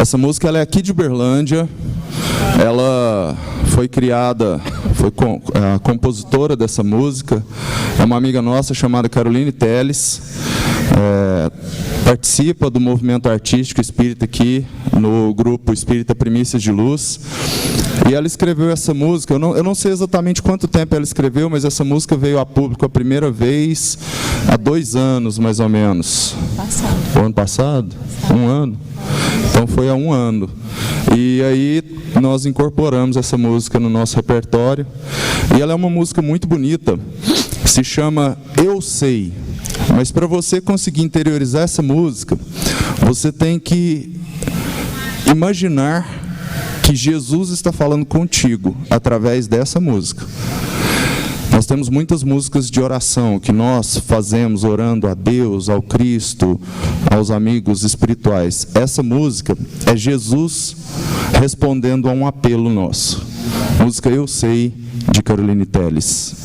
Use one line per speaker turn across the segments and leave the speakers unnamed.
Essa música ela é aqui de Uberlândia. Ela foi criada, a compositora dessa música é uma amiga nossa chamada Caroline Teles. Participa do movimento artístico espírita aqui no grupo Espírita Primícias de Luz. E ela escreveu essa música, eu não sei exatamente quanto tempo ela escreveu, mas essa música veio a público a primeira vez há 2 anos, mais ou menos. O ano passado? 1 ano? Então foi há 1 ano. E aí nós incorporamos essa música no nosso repertório. E ela é uma música muito bonita, se chama Eu Sei. Mas para você conseguir interiorizar essa música, você tem que imaginar que Jesus está falando contigo através dessa música. Nós temos muitas músicas de oração que nós fazemos orando a Deus, ao Cristo, aos amigos espirituais. Essa música é Jesus respondendo a um apelo nosso. Música Eu Sei, de Caroline Teles.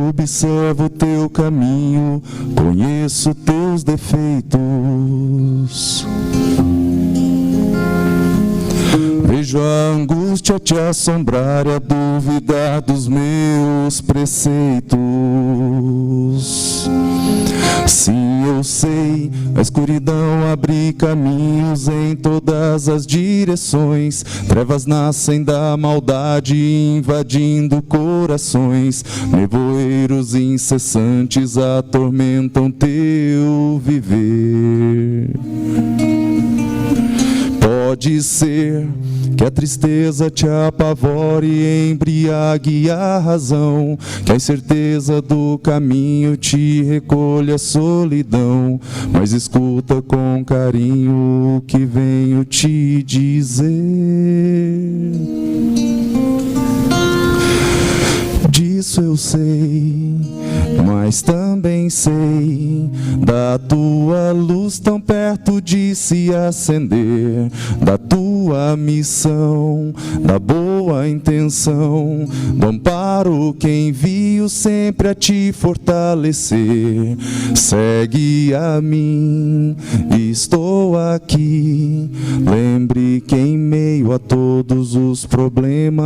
Observo o teu caminho, conheço teus defeitos. Vejo a angústia te assombrar e a dúvida dos meus preceitos. Sim, eu sei, a escuridão abre caminhos em todas as direções. Trevas nascem da maldade, invadindo corações. Nevoeiros incessantes atormentam teu viver. Pode ser que a tristeza te apavore e embriague a razão, que a incerteza do caminho te recolha a solidão, mas escuta com carinho o que venho te dizer. Disso eu sei, mas também sei da tua luz tão perto de se acender, da tua missão, da boa intenção, do amparo que envio sempre a te fortalecer. Segue a mim, estou aqui, lembre que em meio a todos os problemas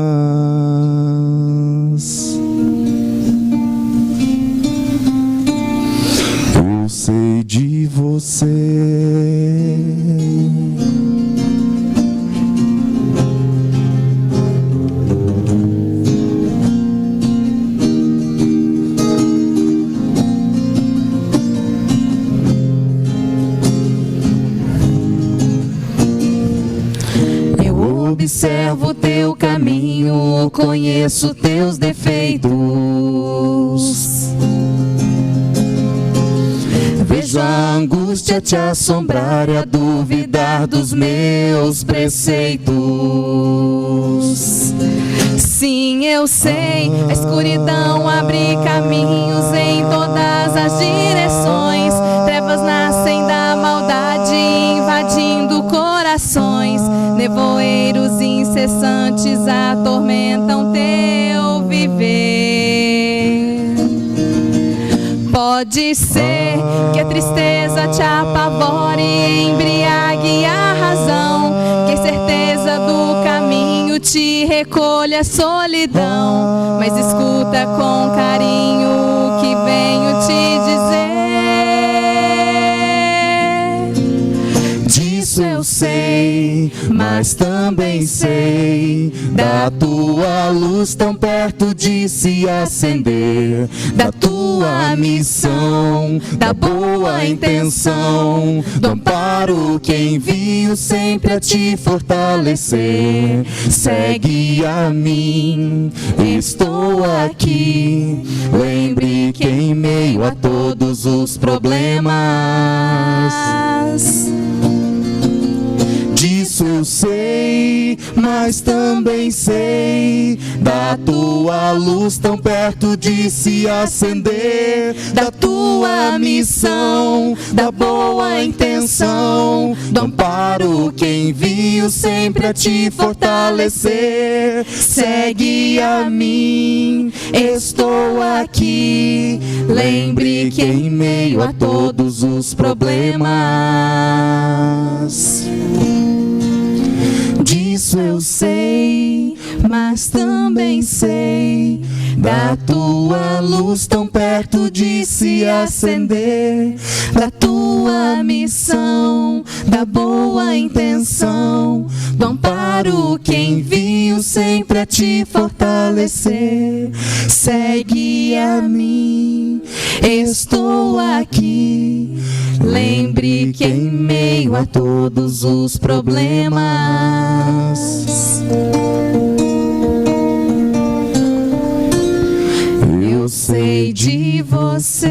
eu sei de você.
Eu observo teu caminho, conheço teus defeitos. Vejo a angústia te assombrar e a duvidar dos meus preceitos. Sim, eu sei, a escuridão abre caminhos em todas as direções. Trevas nascem da maldade, invadindo corações. Nevoeiros incessantes atormentam teu viver. Pode ser que a tristeza te apavore e embriague a razão, que a certeza do caminho te recolha a solidão, mas escuta com carinho o que venho te dizer. Disso eu sei, mas também sei da tua luz tão perto de se acender, da tua missão, da boa intenção, do amparo que envio sempre a te fortalecer. Segue a mim, estou aqui, lembre que em meio a todos os problemas
Disso eu sei, mas também sei da tua luz tão perto de se acender,
da tua missão, da boa intenção,
do amparo que envio sempre a te fortalecer.
Segue a mim, estou aqui. Lembre que em meio a todos os problemas, disso eu sei, mas também sei da tua luz tão perto de se acender, da tua missão, da boa intenção, do amparo que envio sempre a te fortalecer. Segue a mim, estou aqui. Lembre que em meio a todos os problemas, eu sei de você.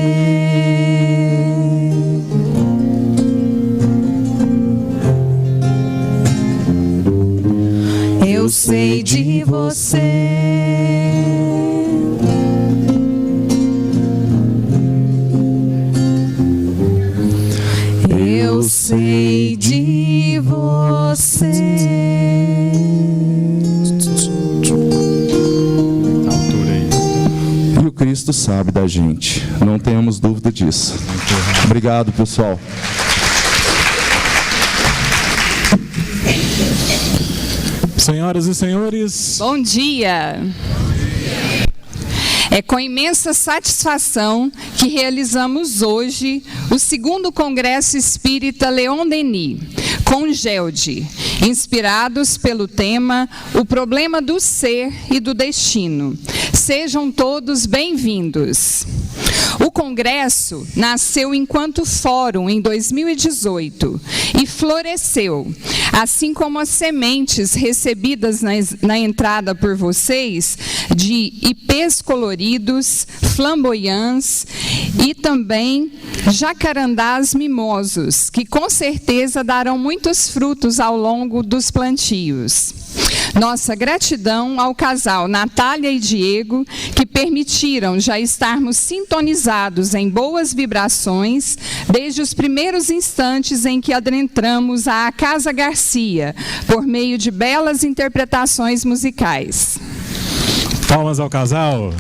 Eu sei de você. Eu sei de você.
E o Cristo sabe da gente, não tenhamos dúvida disso. Obrigado, pessoal.
Senhoras e senhores,
bom dia! É com imensa satisfação que realizamos hoje o 2º Congresso Espírita Leon Denis, Congelde, inspirados pelo tema O Problema do Ser e do Destino. Sejam todos bem-vindos. O Congresso nasceu enquanto fórum em 2018 e floresceu, assim como as sementes recebidas na entrada por vocês de ipês coloridos, flamboyantes e também jacarandás mimosos, que com certeza darão muitos frutos ao longo dos plantios. Nossa gratidão ao casal Natália e Diego, que permitiram já estarmos sintonizados em boas vibrações desde os primeiros instantes em que adentramos a Casa Garcia, por meio de belas interpretações musicais.
Palmas ao casal.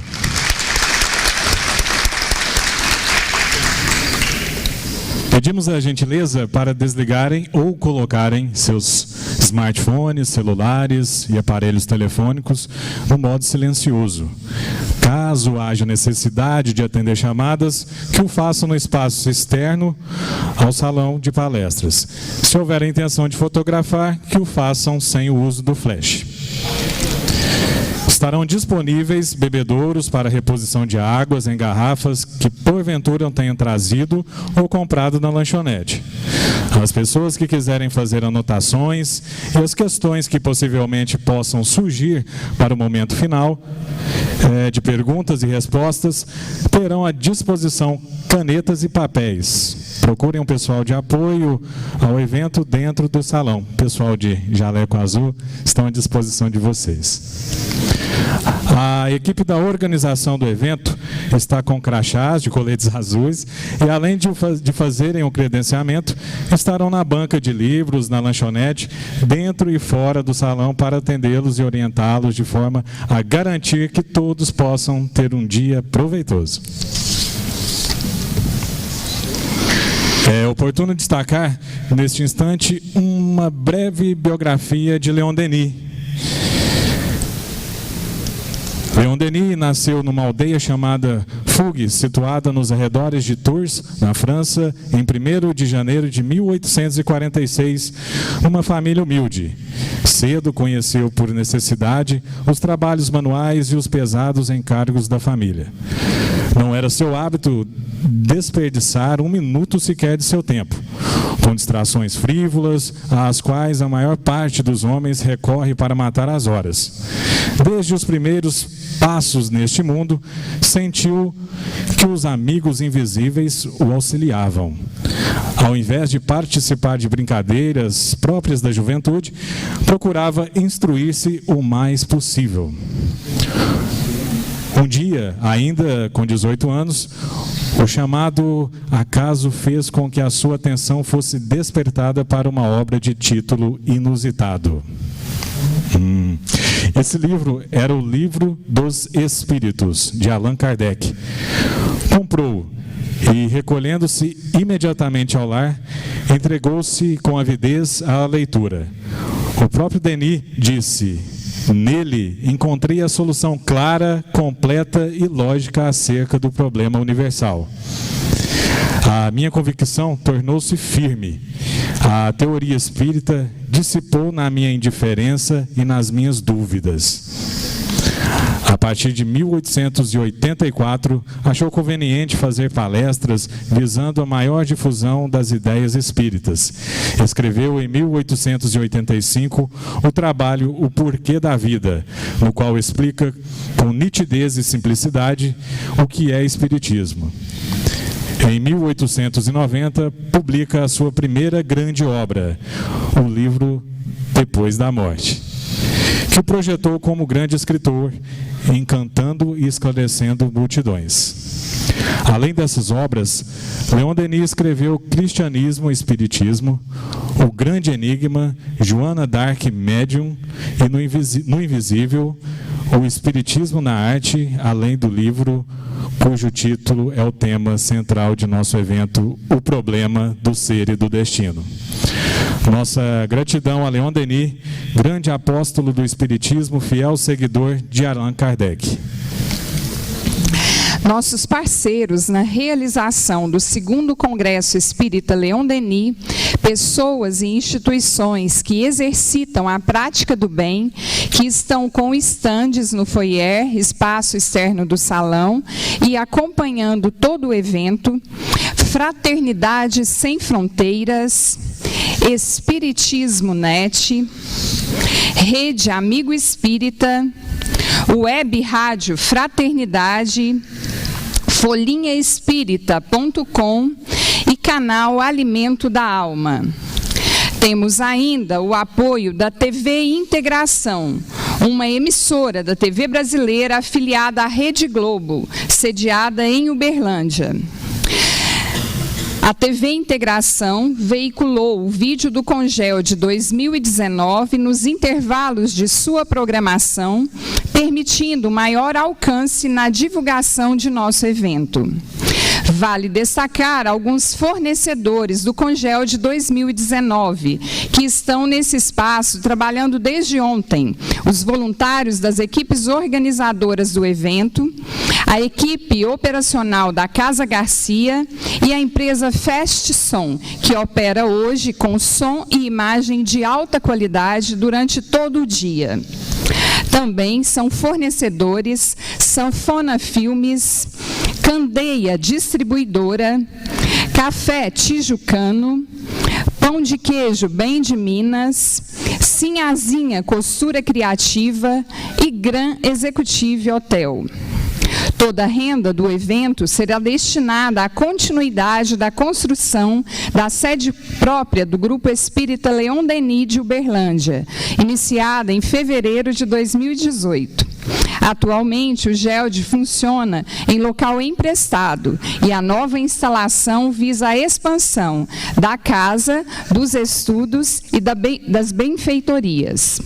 Pedimos a gentileza para desligarem ou colocarem seus smartphones, celulares e aparelhos telefônicos no modo silencioso. Caso haja necessidade de atender chamadas, que o façam no espaço externo ao salão de palestras. Se houver a intenção de fotografar, que o façam sem o uso do flash. Estarão disponíveis bebedouros para reposição de águas em garrafas que porventura tenham trazido ou comprado na lanchonete. As pessoas que quiserem fazer anotações e as questões que possivelmente possam surgir para o momento final de perguntas e respostas terão à disposição canetas e papéis. Procurem um pessoal de apoio ao evento dentro do salão. O pessoal de jaleco azul estão à disposição de vocês. A equipe da organização do evento está com crachás de coletes azuis e, além de fazerem o credenciamento, estarão na banca de livros, na lanchonete, dentro e fora do salão para atendê-los e orientá-los de forma a garantir que todos possam ter um dia proveitoso. É oportuno destacar, neste instante, uma breve biografia de Leon Denis. Leon Denis nasceu numa aldeia chamada Fougues, situada nos arredores de Tours, na França, em 1º de janeiro de 1846, numa família humilde. Cedo conheceu por necessidade os trabalhos manuais e os pesados encargos da família. Não era seu hábito desperdiçar um minuto sequer de seu tempo. com distrações frívolas, às quais a maior parte dos homens recorre para matar as horas. Desde os primeiros passos neste mundo, sentiu que os amigos invisíveis o auxiliavam. Ao invés de participar de brincadeiras próprias da juventude, procurava instruir-se o mais possível. Um dia, ainda com 18 anos, o chamado acaso fez com que a sua atenção fosse despertada para uma obra de título inusitado. Esse livro era o Livro dos Espíritos, de Allan Kardec. Comprou e, recolhendo-se imediatamente ao lar, entregou-se com avidez à leitura. O próprio Denis disse: nele encontrei a solução clara, completa e lógica acerca do problema universal. A minha convicção tornou-se firme. A teoria espírita dissipou na minha indiferença e nas minhas dúvidas. A partir de 1884, achou conveniente fazer palestras visando a maior difusão das ideias espíritas. Escreveu em 1885 o trabalho O Porquê da Vida, no qual explica com nitidez e simplicidade o que é espiritismo. Em 1890, publica a sua primeira grande obra, o livro Depois da Morte, que projetou como grande escritor, encantando e esclarecendo multidões. Além dessas obras, Leon Denis escreveu Cristianismo e Espiritismo, O Grande Enigma, Joana d'Arc Médium e No Invisível, O Espiritismo na Arte, além do livro cujo título é o tema central de nosso evento, O Problema do Ser e do Destino. Nossa gratidão a Leon Denis, grande apóstolo do Espiritismo, fiel seguidor de Allan Kardec.
Nossos parceiros na realização do 2º Congresso Espírita Leon Denis, pessoas e instituições que exercitam a prática do bem, que estão com estandes no foyer, espaço externo do salão, e acompanhando todo o evento, Fraternidade Sem Fronteiras, Espiritismo Net, Rede Amigo Espírita, Web Rádio Fraternidade, folhinhaespírita.com e canal Alimento da Alma. Temos ainda o apoio da TV Integração, uma emissora da TV brasileira afiliada à Rede Globo, sediada em Uberlândia. A TV Integração veiculou o vídeo do Congel de 2019 nos intervalos de sua programação, permitindo maior alcance na divulgação de nosso evento. Vale destacar alguns fornecedores do Congel de 2019, que estão nesse espaço trabalhando desde ontem. Os voluntários das equipes organizadoras do evento, a equipe operacional da Casa Garcia e a empresa Fast Som, que opera hoje com som e imagem de alta qualidade durante todo o dia. Também são fornecedores Sanfona Filmes, Candeia Distribuidora, Café Tijucano, Pão de Queijo Bem de Minas, Sinhazinha Costura Criativa e Gran Executive Hotel. Toda a renda do evento será destinada à continuidade da construção da sede própria do Grupo Espírita Leon Denis de Uberlândia, iniciada em fevereiro de 2018. Atualmente, o GELD funciona em local emprestado e a nova instalação visa a expansão da casa, dos estudos e das benfeitorias.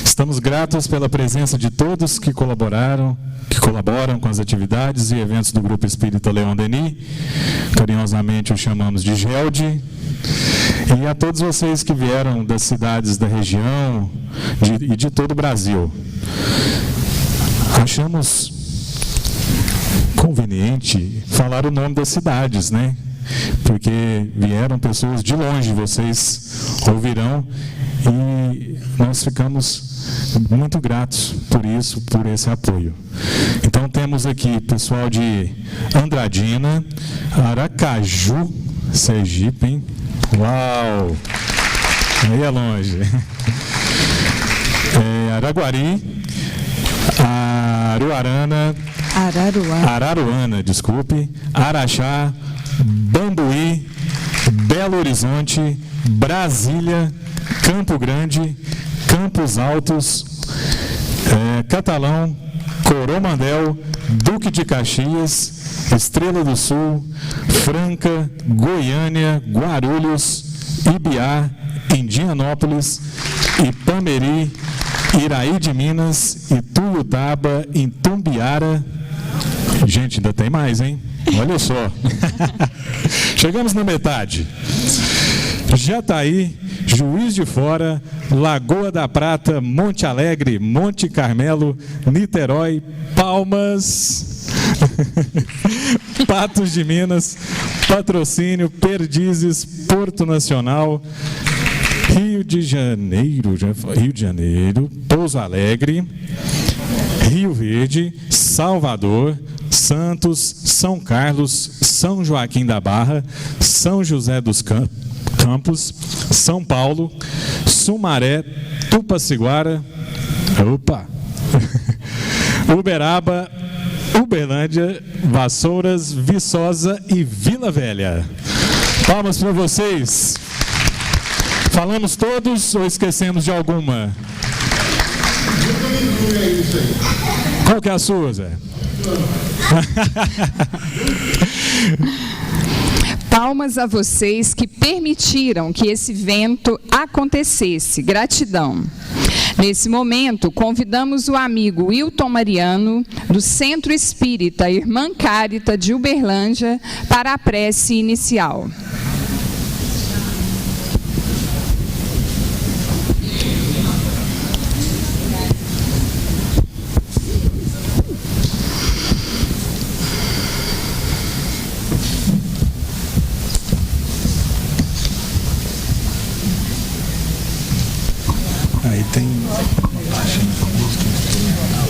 Estamos gratos pela presença de todos que colaboram com as atividades e eventos do Grupo Espírita Leon Denis. Carinhosamente o chamamos de GELD. E a todos vocês que vieram das cidades da região e de todo o Brasil. Achamos conveniente falar o nome das cidades, né? Porque vieram pessoas de longe, vocês ouvirão, e nós ficamos muito gratos por isso, por esse apoio. Então temos aqui pessoal de Andradina, Aracaju, Sergipe, hein? Uau! Aí é longe. Araguari, Araruana, desculpe, Araxá, Bambuí, Belo Horizonte, Brasília, Campo Grande, Campos Altos, Catalão, Coromandel, Duque de Caxias, Estrela do Sul, Franca, Goiânia, Guarulhos, Ibiá, Indianópolis, Ipameri, Iraí de Minas, Ituiutaba, Itumbiara. Gente, ainda tem mais, hein? Olha só. Chegamos na metade. Jataí, Juiz de Fora, Lagoa da Prata, Monte Alegre, Monte Carmelo, Niterói, Palmas, Patos de Minas, Patrocínio, Perdizes, Porto Nacional, Rio de Janeiro, Pouso Alegre, Rio Verde, Salvador, Santos, São Carlos, São Joaquim da Barra, São José dos Campos, São Paulo, Sumaré, Tupaciguara, Uberaba, Uberlândia, Vassouras, Viçosa e Vila Velha. Palmas para vocês. Falamos todos ou esquecemos de alguma? Qual que é a sua, Zé?
Palmas a vocês que permitiram que esse evento acontecesse. Gratidão. Nesse momento, convidamos o amigo Wilton Mariano, do Centro Espírita Irmã Cárita de Uberlândia, para a prece inicial.
Aí tem uma baixinha de música instrumental.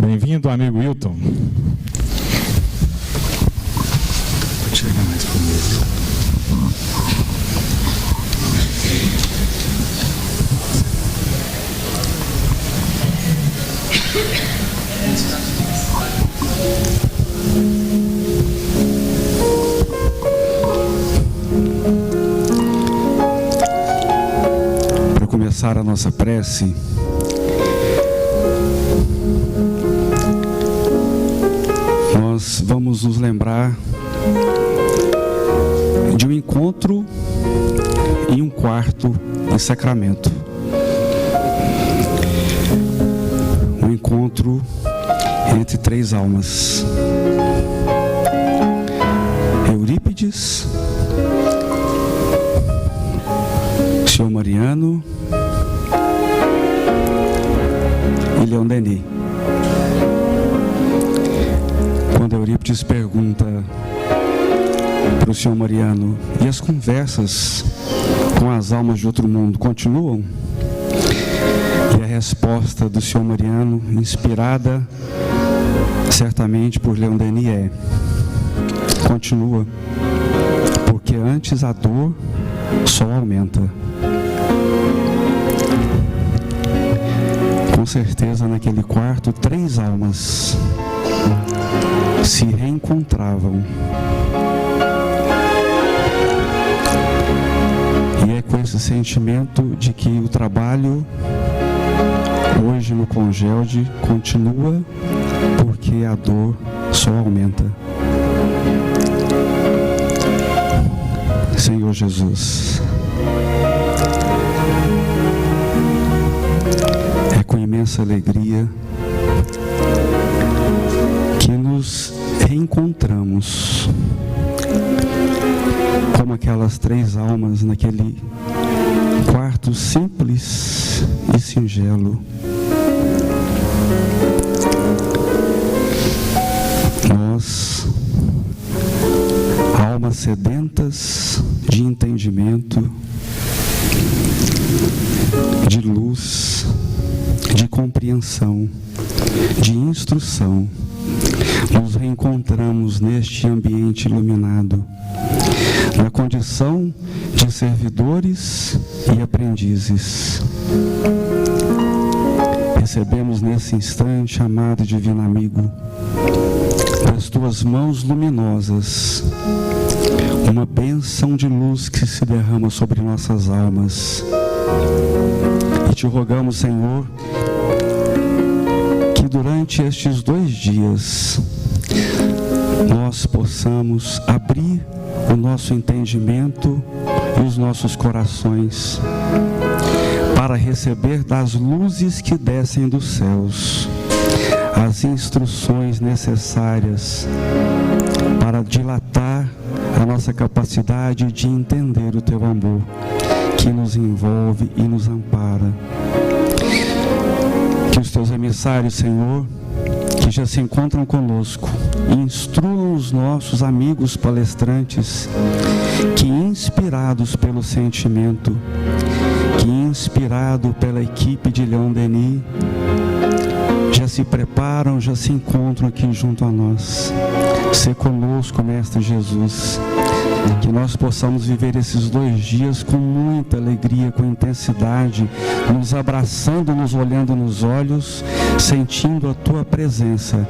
Bem-vindo, amigo Wilton. Pode chegar mais para mim.
Para começar a nossa prece, nós vamos nos lembrar de um encontro em um quarto em Sacramento. Um encontro entre três almas: Eurípides, Senhor Mariano e Leon Denis. Quando Eurípides pergunta para o Senhor Mariano: e as conversas com as almas de outro mundo continuam? E a resposta do Senhor Mariano, inspirada certamente por Leon Denis, é: continua, porque antes a dor só aumenta. Com certeza, naquele quarto, três almas se reencontravam. E é com esse sentimento de que o trabalho hoje no Congelde continua, porque porque a dor só aumenta. Senhor Jesus, é com imensa alegria que nos reencontramos como aquelas 3 almas naquele quarto simples e singelo. Nós, almas sedentas de entendimento, de luz, de compreensão, de instrução, nos reencontramos neste ambiente iluminado, na condição de servidores e aprendizes. Recebemos nesse instante, amado divino amigo, das tuas mãos luminosas, uma bênção de luz que se derrama sobre nossas almas. E te rogamos, Senhor, que durante estes 2 dias nós possamos abrir o nosso entendimento e os nossos corações para receber das luzes que descem dos céus as instruções necessárias para dilatar a nossa capacidade de entender o teu amor, que nos envolve e nos ampara. Que os teus emissários, Senhor, que já se encontram conosco, instruam os nossos amigos palestrantes, que inspirados pelo sentimento, que inspirado pela equipe de Leon Denis, já se preparam, já se encontram aqui junto a nós. Sê conosco, Mestre Jesus, que nós possamos viver esses 2 dias com muita alegria, com intensidade, nos abraçando, nos olhando nos olhos, sentindo a tua presença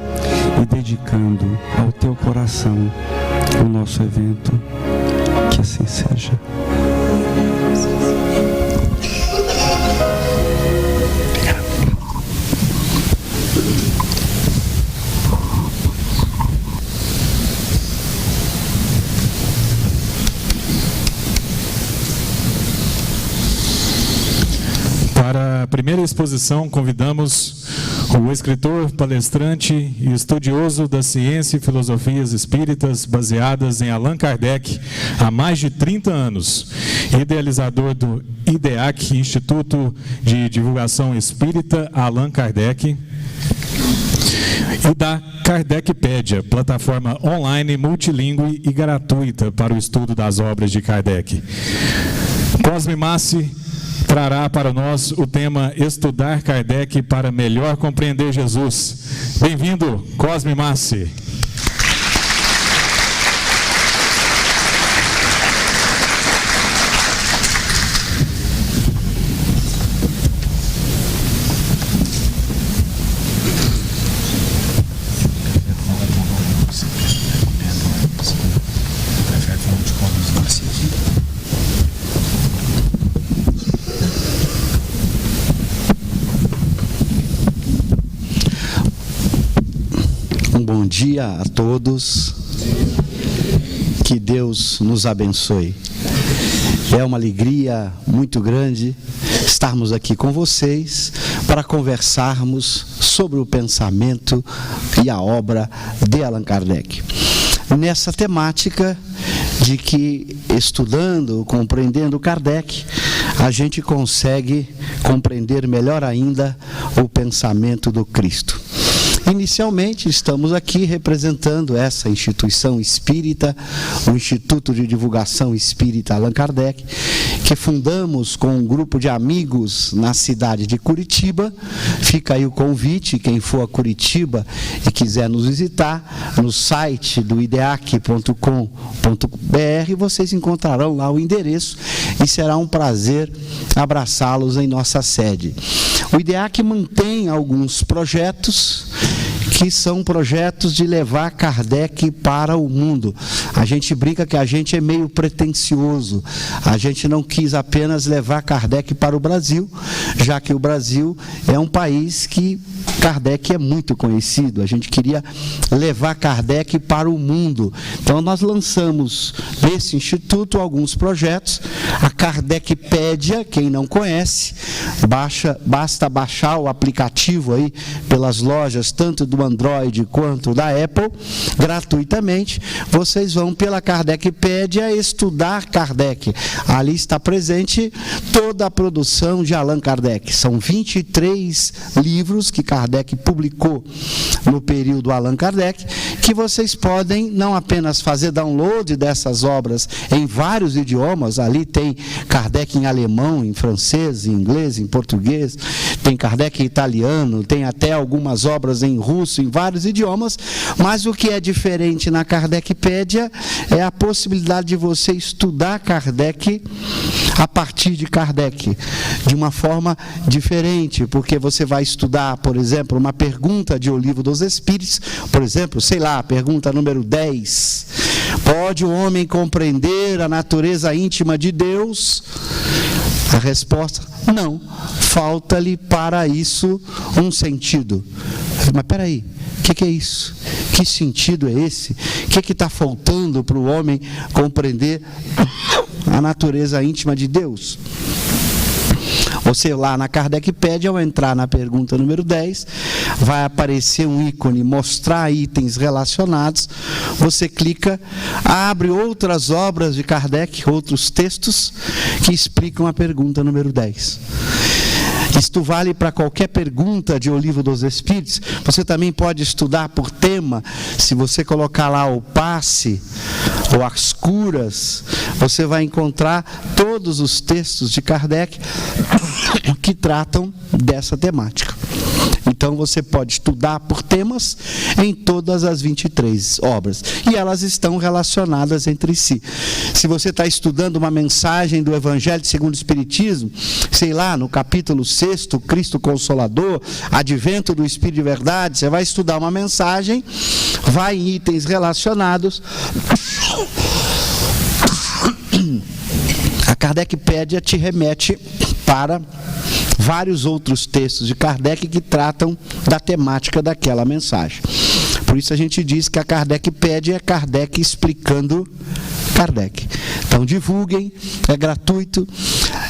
e dedicando ao teu coração o nosso evento. Que assim seja.
Para a primeira exposição, convidamos o escritor, palestrante e estudioso da ciência e filosofias espíritas baseadas em Allan Kardec há mais de 30 anos, idealizador do IDEAC, Instituto de Divulgação Espírita Allan Kardec, e da Kardecpédia, plataforma online multilingüe e gratuita para o estudo das obras de Kardec. Cosme Massi trará para nós o tema Estudar Kardec para melhor compreender Jesus. Bem-vindo, Cosme Massi.
Bom dia a todos, que Deus nos abençoe. É uma alegria muito grande estarmos aqui com vocês para conversarmos sobre o pensamento e a obra de Allan Kardec. Nessa temática de que, estudando, compreendendo Kardec, a gente consegue compreender melhor ainda o pensamento do Cristo. Inicialmente, estamos aqui representando essa instituição espírita, o Instituto de Divulgação Espírita Allan Kardec, que fundamos com um grupo de amigos na cidade de Curitiba. Fica aí o convite, quem for a Curitiba e quiser nos visitar, no site do ideac.com.br, vocês encontrarão lá o endereço e será um prazer abraçá-los em nossa sede. O IDEAC mantém alguns projetos que são projetos de levar Kardec para o mundo. A gente brinca que a gente é meio pretensioso. A gente não quis apenas levar Kardec para o Brasil, já que o Brasil é um país que Kardec é muito conhecido. A gente queria levar Kardec para o mundo. Então nós lançamos nesse instituto alguns projetos. A Kardecpédia, quem não conhece, basta baixar o aplicativo aí pelas lojas, tanto do Android quanto da Apple, gratuitamente. Vocês vão pela Kardecpédia estudar Kardec. Ali está presente toda a produção de Allan Kardec. São 23 livros que Kardec publicou no período Allan Kardec, que vocês podem não apenas fazer download dessas obras em vários idiomas. Ali tem Kardec em alemão, em francês, em inglês, em português, tem Kardec em italiano, tem até algumas obras em russo, em vários idiomas. Mas o que é diferente na Kardecpédia é a possibilidade de você estudar Kardec a partir de Kardec, de uma forma diferente, porque você vai estudar, por exemplo, uma pergunta de O Livro dos Espíritos, por exemplo, sei lá, pergunta número 10. Pode o homem compreender a natureza íntima de Deus? A resposta, não. Falta-lhe para isso um sentido. Mas espera aí, o que é isso? Que sentido é esse? O que está faltando para o homem compreender a natureza íntima de Deus? Você lá na Kardecpédia, ao entrar na pergunta número 10, vai aparecer um ícone, mostrar itens relacionados. Você clica, abre outras obras de Kardec, outros textos que explicam a pergunta número 10. Isto vale para qualquer pergunta de O Livro dos Espíritos. Você também pode estudar por tema. Se você colocar lá o passe ou as curas, você vai encontrar todos os textos de Kardec que tratam dessa temática. Então você pode estudar por temas em todas as 23 obras. E elas estão relacionadas entre si. Se você está estudando uma mensagem do Evangelho segundo o Espiritismo, sei lá, no capítulo 6, Cristo Consolador, Advento do Espírito de Verdade, você vai estudar uma mensagem, vai em itens relacionados. A Kardecpédia te remete para vários outros textos de Kardec que tratam da temática daquela mensagem. Por isso a gente diz que a Kardecpédia é Kardec explicando Kardec. Então divulguem, é gratuito.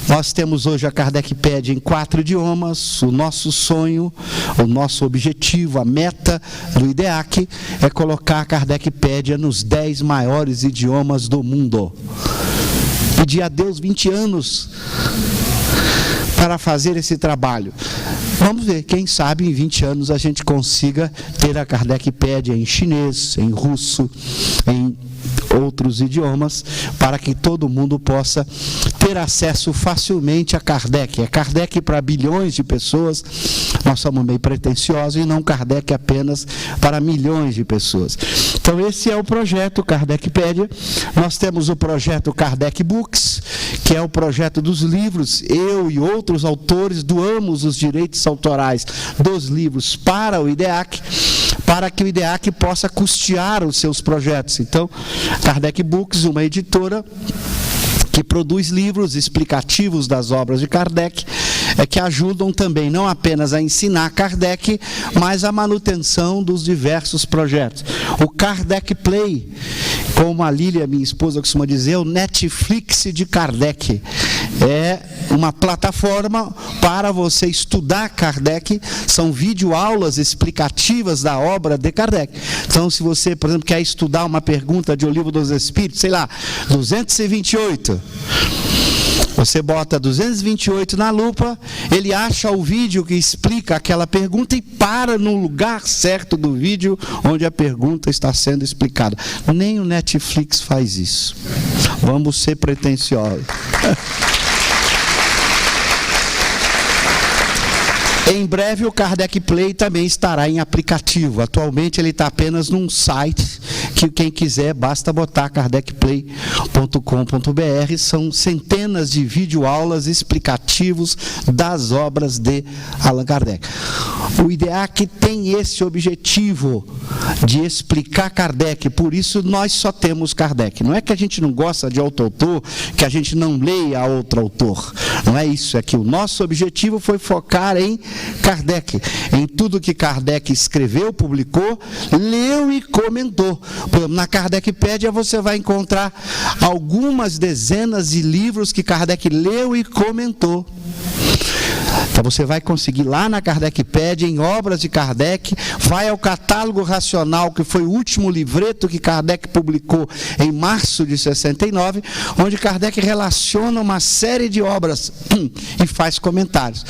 Nós temos hoje a Kardecpédia em 4 idiomas. O nosso sonho, o nosso objetivo, a meta do IDEAC é colocar a Kardecpédia nos 10 maiores idiomas do mundo. Pedi a Deus 20 anos para fazer esse trabalho. Vamos ver, quem sabe em 20 anos a gente consiga ter a Kardecpédia em chinês, em russo, em outros idiomas, para que todo mundo possa ter acesso facilmente a Kardec. É Kardec para bilhões de pessoas. Nós somos meio pretensiosos e não Kardec apenas para milhões de pessoas. Então esse é o projeto Kardecpédia. Nós temos o projeto Kardec Books, que é o projeto dos livros. Eu e outros autores doamos os direitos autorais dos livros para o IDEAC, para que o IDEAC possa custear os seus projetos. Então, Kardec Books, uma editora que produz livros explicativos das obras de Kardec, que ajudam também não apenas a ensinar Kardec, mas a manutenção dos diversos projetos. O Kardec Play, como a Lília, minha esposa, costuma dizer, o Netflix de Kardec. É uma plataforma para você estudar Kardec, são videoaulas explicativas da obra de Kardec. Então, se você, por exemplo, quer estudar uma pergunta de O Livro dos Espíritos, sei lá, 228, você bota 228 na lupa, ele acha o vídeo que explica aquela pergunta e para no lugar certo do vídeo onde a pergunta está sendo explicada. Nem o Netflix faz isso. Vamos ser pretensiosos. Em breve o Kardec Play também estará em aplicativo. Atualmente ele está apenas num site que quem quiser, basta botar kardecplay.com.br, são centenas de videoaulas explicativos das obras de Allan Kardec. O IDEAC tem esse objetivo de explicar Kardec, por isso nós só temos Kardec. Não é que a gente não gosta de outro autor, que a gente não leia outro autor. Não é isso, é que o nosso objetivo foi focar em Kardec, em tudo que Kardec escreveu, publicou, leu e comentou. Por exemplo, na Kardecpédia você vai encontrar algumas dezenas de livros que Kardec leu e comentou. Então você vai conseguir lá na Kardecpédia, em obras de Kardec, vai ao catálogo racional, que foi o último livreto que Kardec publicou em março de 69, onde Kardec relaciona uma série de obras e faz comentários.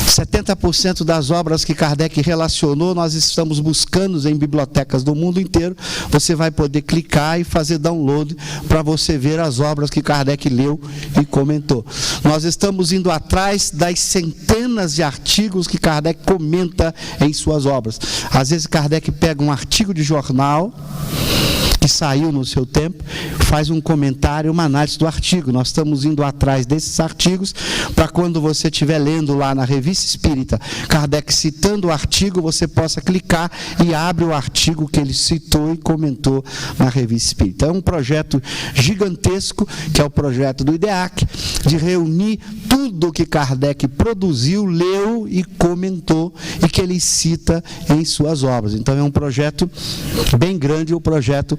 70% das obras que Kardec relacionou, nós estamos buscando em bibliotecas do mundo inteiro. Você vai poder clicar e fazer download para você ver as obras que Kardec leu e comentou. Nós estamos indo atrás das centenas de artigos que Kardec comenta em suas obras. Às vezes Kardec pega um artigo de jornal que saiu no seu tempo, faz um comentário, uma análise do artigo. Nós estamos indo atrás desses artigos para quando você estiver lendo lá na Revista Espírita, Kardec citando o artigo, você possa clicar e abre o artigo que ele citou e comentou na Revista Espírita. É um projeto gigantesco, que é o projeto do IDEAC, de reunir tudo que Kardec produziu, leu e comentou e que ele cita em suas obras. Então é um projeto bem grande, o projeto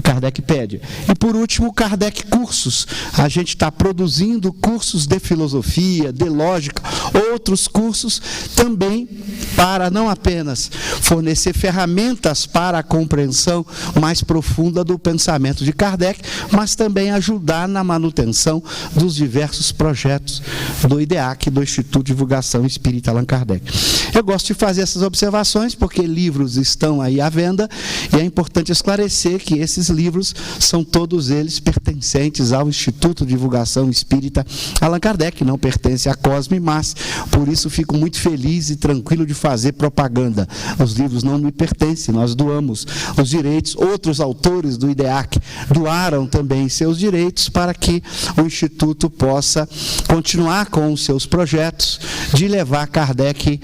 Kardecpédia. E por último, Kardec Cursos. A gente está produzindo cursos de filosofia, de lógica, outros cursos também para não apenas fornecer ferramentas para a compreensão mais profunda do pensamento de Kardec, mas também ajudar na manutenção dos diversos projetos do IDEAC, do Instituto de Divulgação Espírita Allan Kardec. Eu gosto de fazer essas observações porque livros estão aí à venda e é importante esclarecer que esses livros são todos eles pertencentes ao Instituto de Divulgação Espírita Allan Kardec, não pertence à Cosme Mas, por isso fico muito feliz e tranquilo de fazer propaganda. Os livros não me pertencem, nós doamos os direitos, outros autores do IDEAC doaram também seus direitos para que o Instituto possa continuar com os seus projetos de levar Kardec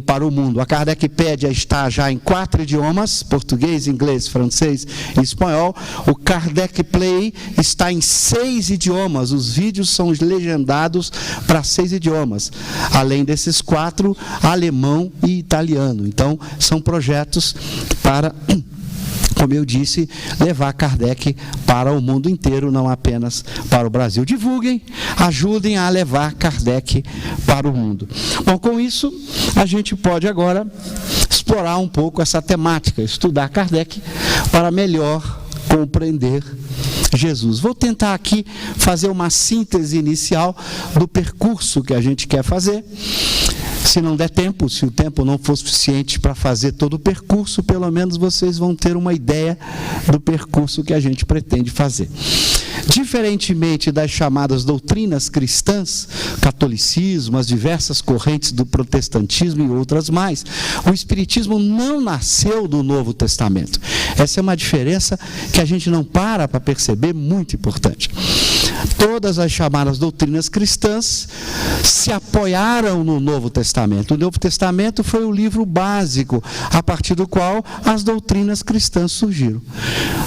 para o mundo. A Kardecpédia está já em 4 idiomas, português, inglês, francês e espanhol. O Kardec Play está em 6 idiomas. Os vídeos são legendados para 6 idiomas. Além desses 4, alemão e italiano. Então, são projetos para, como eu disse, levar Kardec para o mundo inteiro, não apenas para o Brasil. Divulguem, ajudem a levar Kardec para o mundo. Bom, com isso, a gente pode agora explorar um pouco essa temática, estudar Kardec para melhor compreender Jesus. Vou tentar aqui fazer uma síntese inicial do percurso que a gente quer fazer. Se não der tempo, se o tempo não for suficiente para fazer todo o percurso, pelo menos vocês vão ter uma ideia do percurso que a gente pretende fazer. Diferentemente das chamadas doutrinas cristãs, catolicismo, as diversas correntes do protestantismo e outras mais, o Espiritismo não nasceu do Novo Testamento. Essa é uma diferença que a gente não para perceber, muito importante. Todas as chamadas doutrinas cristãs se apoiaram no Novo Testamento. O Novo Testamento foi o livro básico a partir do qual as doutrinas cristãs surgiram.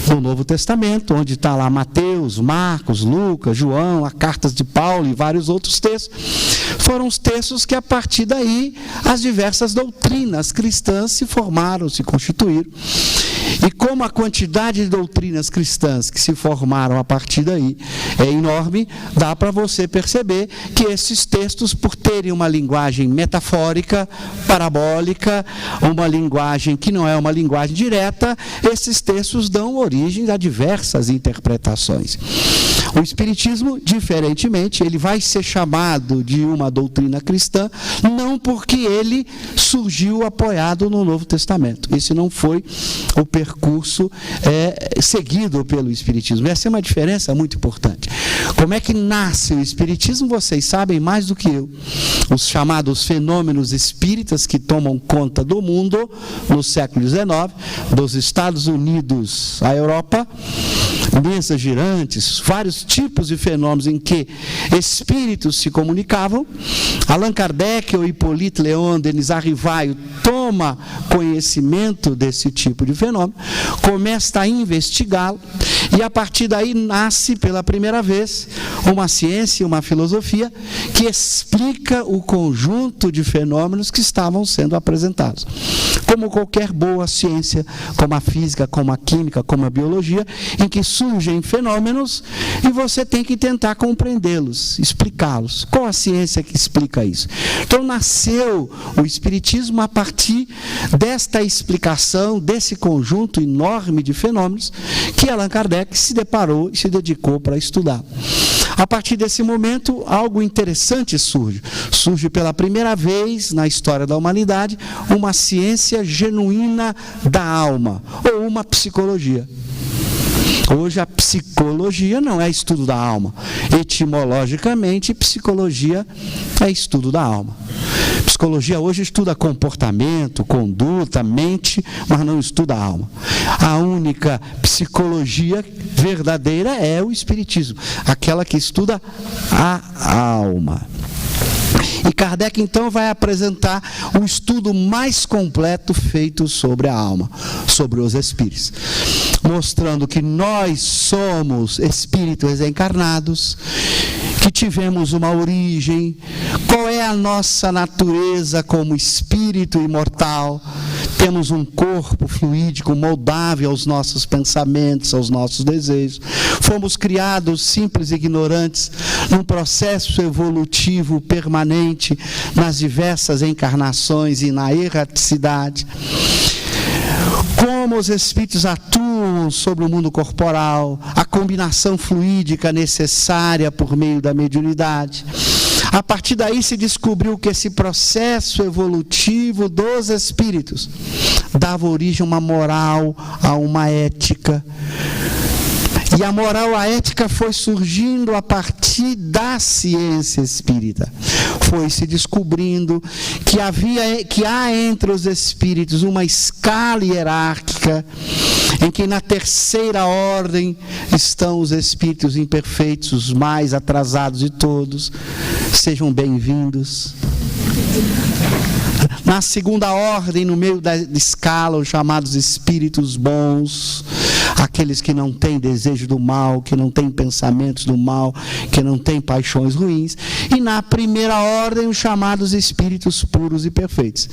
No Novo Testamento, onde está lá Mateus, Marcos, Lucas, João, as cartas de Paulo e vários outros textos, foram os textos que a partir daí as diversas doutrinas cristãs se formaram, se constituíram. E como a quantidade de doutrinas cristãs que se formaram a partir daí é enorme, dá para você perceber que esses textos, por terem uma linguagem metafórica, parabólica, uma linguagem que não é uma linguagem direta, esses textos dão origem a diversas interpretações. O Espiritismo, diferentemente, ele vai ser chamado de uma doutrina cristã, não porque ele surgiu apoiado no Novo Testamento. Esse não foi o percurso seguido pelo Espiritismo. Essa é uma diferença muito importante. Como é que nasce o Espiritismo? Vocês sabem mais do que eu. Os chamados fenômenos espíritas que tomam conta do mundo no século XIX, dos Estados Unidos à Europa, mesas girantes, vários tipos de fenômenos em que espíritos se comunicavam. Allan Kardec ou Hippolyte Léon Denis Arrivaio toma conhecimento desse tipo de fenômeno, começa a investigá-lo, e a partir daí nasce pela primeira vez uma ciência, uma filosofia que explica o conjunto de fenômenos que estavam sendo apresentados. Como qualquer boa ciência, como a física, como a química, como a biologia, em que surgem fenômenos e você tem que tentar compreendê-los, explicá-los. Qual a ciência que explica isso? Então nasceu o Espiritismo a partir desta explicação, desse conjunto enorme de fenômenos que Allan Kardec se deparou e se dedicou para estudar. A partir desse momento, algo interessante surge. Surge pela primeira vez na história da humanidade uma ciência genuína da alma, ou uma psicologia. Hoje a psicologia não é estudo da alma. Etimologicamente, psicologia é estudo da alma. Psicologia hoje estuda comportamento, conduta, mente, mas não estuda a alma. A única psicologia verdadeira é o Espiritismo, aquela que estuda a alma. E Kardec então vai apresentar o estudo mais completo feito sobre a alma, sobre os espíritos, mostrando que nós somos espíritos encarnados, que tivemos uma origem, qual é a nossa natureza como espírito imortal. Temos um corpo fluídico, moldável aos nossos pensamentos, aos nossos desejos. Fomos criados simples e ignorantes, num processo evolutivo permanente, nas diversas encarnações e na erraticidade. Como os espíritos atuam sobre o mundo corporal, a combinação fluídica necessária por meio da mediunidade. A partir daí se descobriu que esse processo evolutivo dos espíritos dava origem a uma moral, a uma ética. E a moral, a ética foi surgindo a partir da ciência espírita. Foi se descobrindo que há entre os espíritos uma escala hierárquica, em que na terceira ordem estão os espíritos imperfeitos, os mais atrasados de todos. Sejam bem-vindos. Na segunda ordem, no meio da escala, os chamados espíritos bons, aqueles que não têm desejo do mal, que não têm pensamentos do mal, que não têm paixões ruins. E na primeira ordem, os chamados espíritos puros e perfeitos.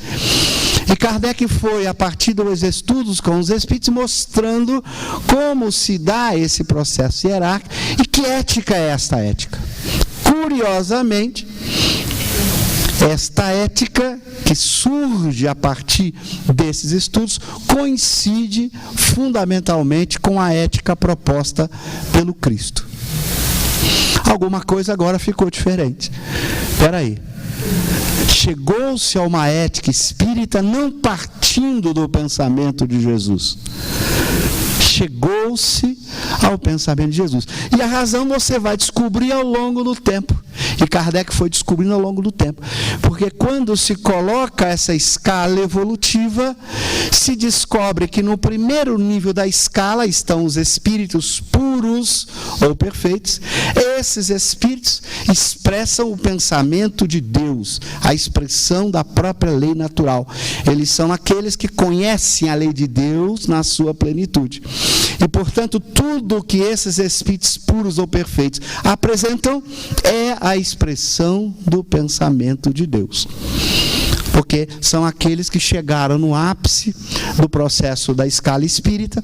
E Kardec foi, a partir dos estudos com os espíritos, mostrando como se dá esse processo hierárquico e que ética é esta ética. Curiosamente, esta ética que surge a partir desses estudos coincide fundamentalmente com a ética proposta pelo Cristo. Alguma coisa agora ficou diferente. Espera aí. Chegou-se a uma ética espírita não partindo do pensamento de Jesus. Chegou-se ao pensamento de Jesus. E a razão você vai descobrir ao longo do tempo. E Kardec foi descobrindo ao longo do tempo. Porque quando se coloca essa escala evolutiva, se descobre que no primeiro nível da escala estão os espíritos puros ou perfeitos. Esses espíritos expressam o pensamento de Deus, a expressão da própria lei natural. Eles são aqueles que conhecem a lei de Deus na sua plenitude. E, portanto, tudo que esses espíritos puros ou perfeitos apresentam é a expressão do pensamento de Deus. Porque são aqueles que chegaram no ápice do processo da escala espírita,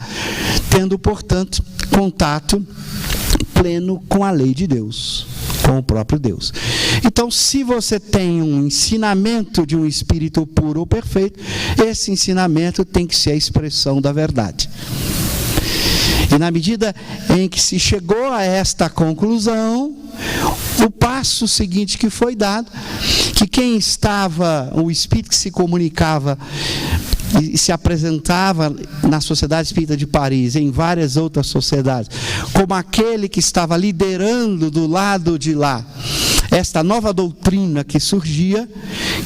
tendo, portanto, contato pleno com a lei de Deus, com o próprio Deus. Então, se você tem um ensinamento de um espírito puro ou perfeito, esse ensinamento tem que ser a expressão da verdade. E na medida em que se chegou a esta conclusão, o passo seguinte que foi dado, que quem estava, o espírito que se comunicava e se apresentava na Sociedade Espírita de Paris, em várias outras sociedades, como aquele que estava liderando do lado de lá esta nova doutrina que surgia,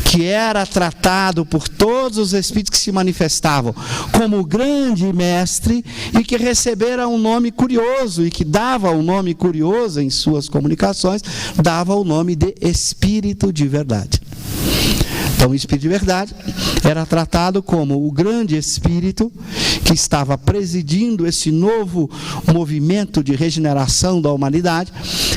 que era tratado por todos os espíritos que se manifestavam como o grande mestre e que recebera um nome curioso e que dava um nome curioso em suas comunicações, dava o nome de Espírito de Verdade. Então, o Espírito de Verdade era tratado como o grande Espírito que estava presidindo esse novo movimento de regeneração da humanidade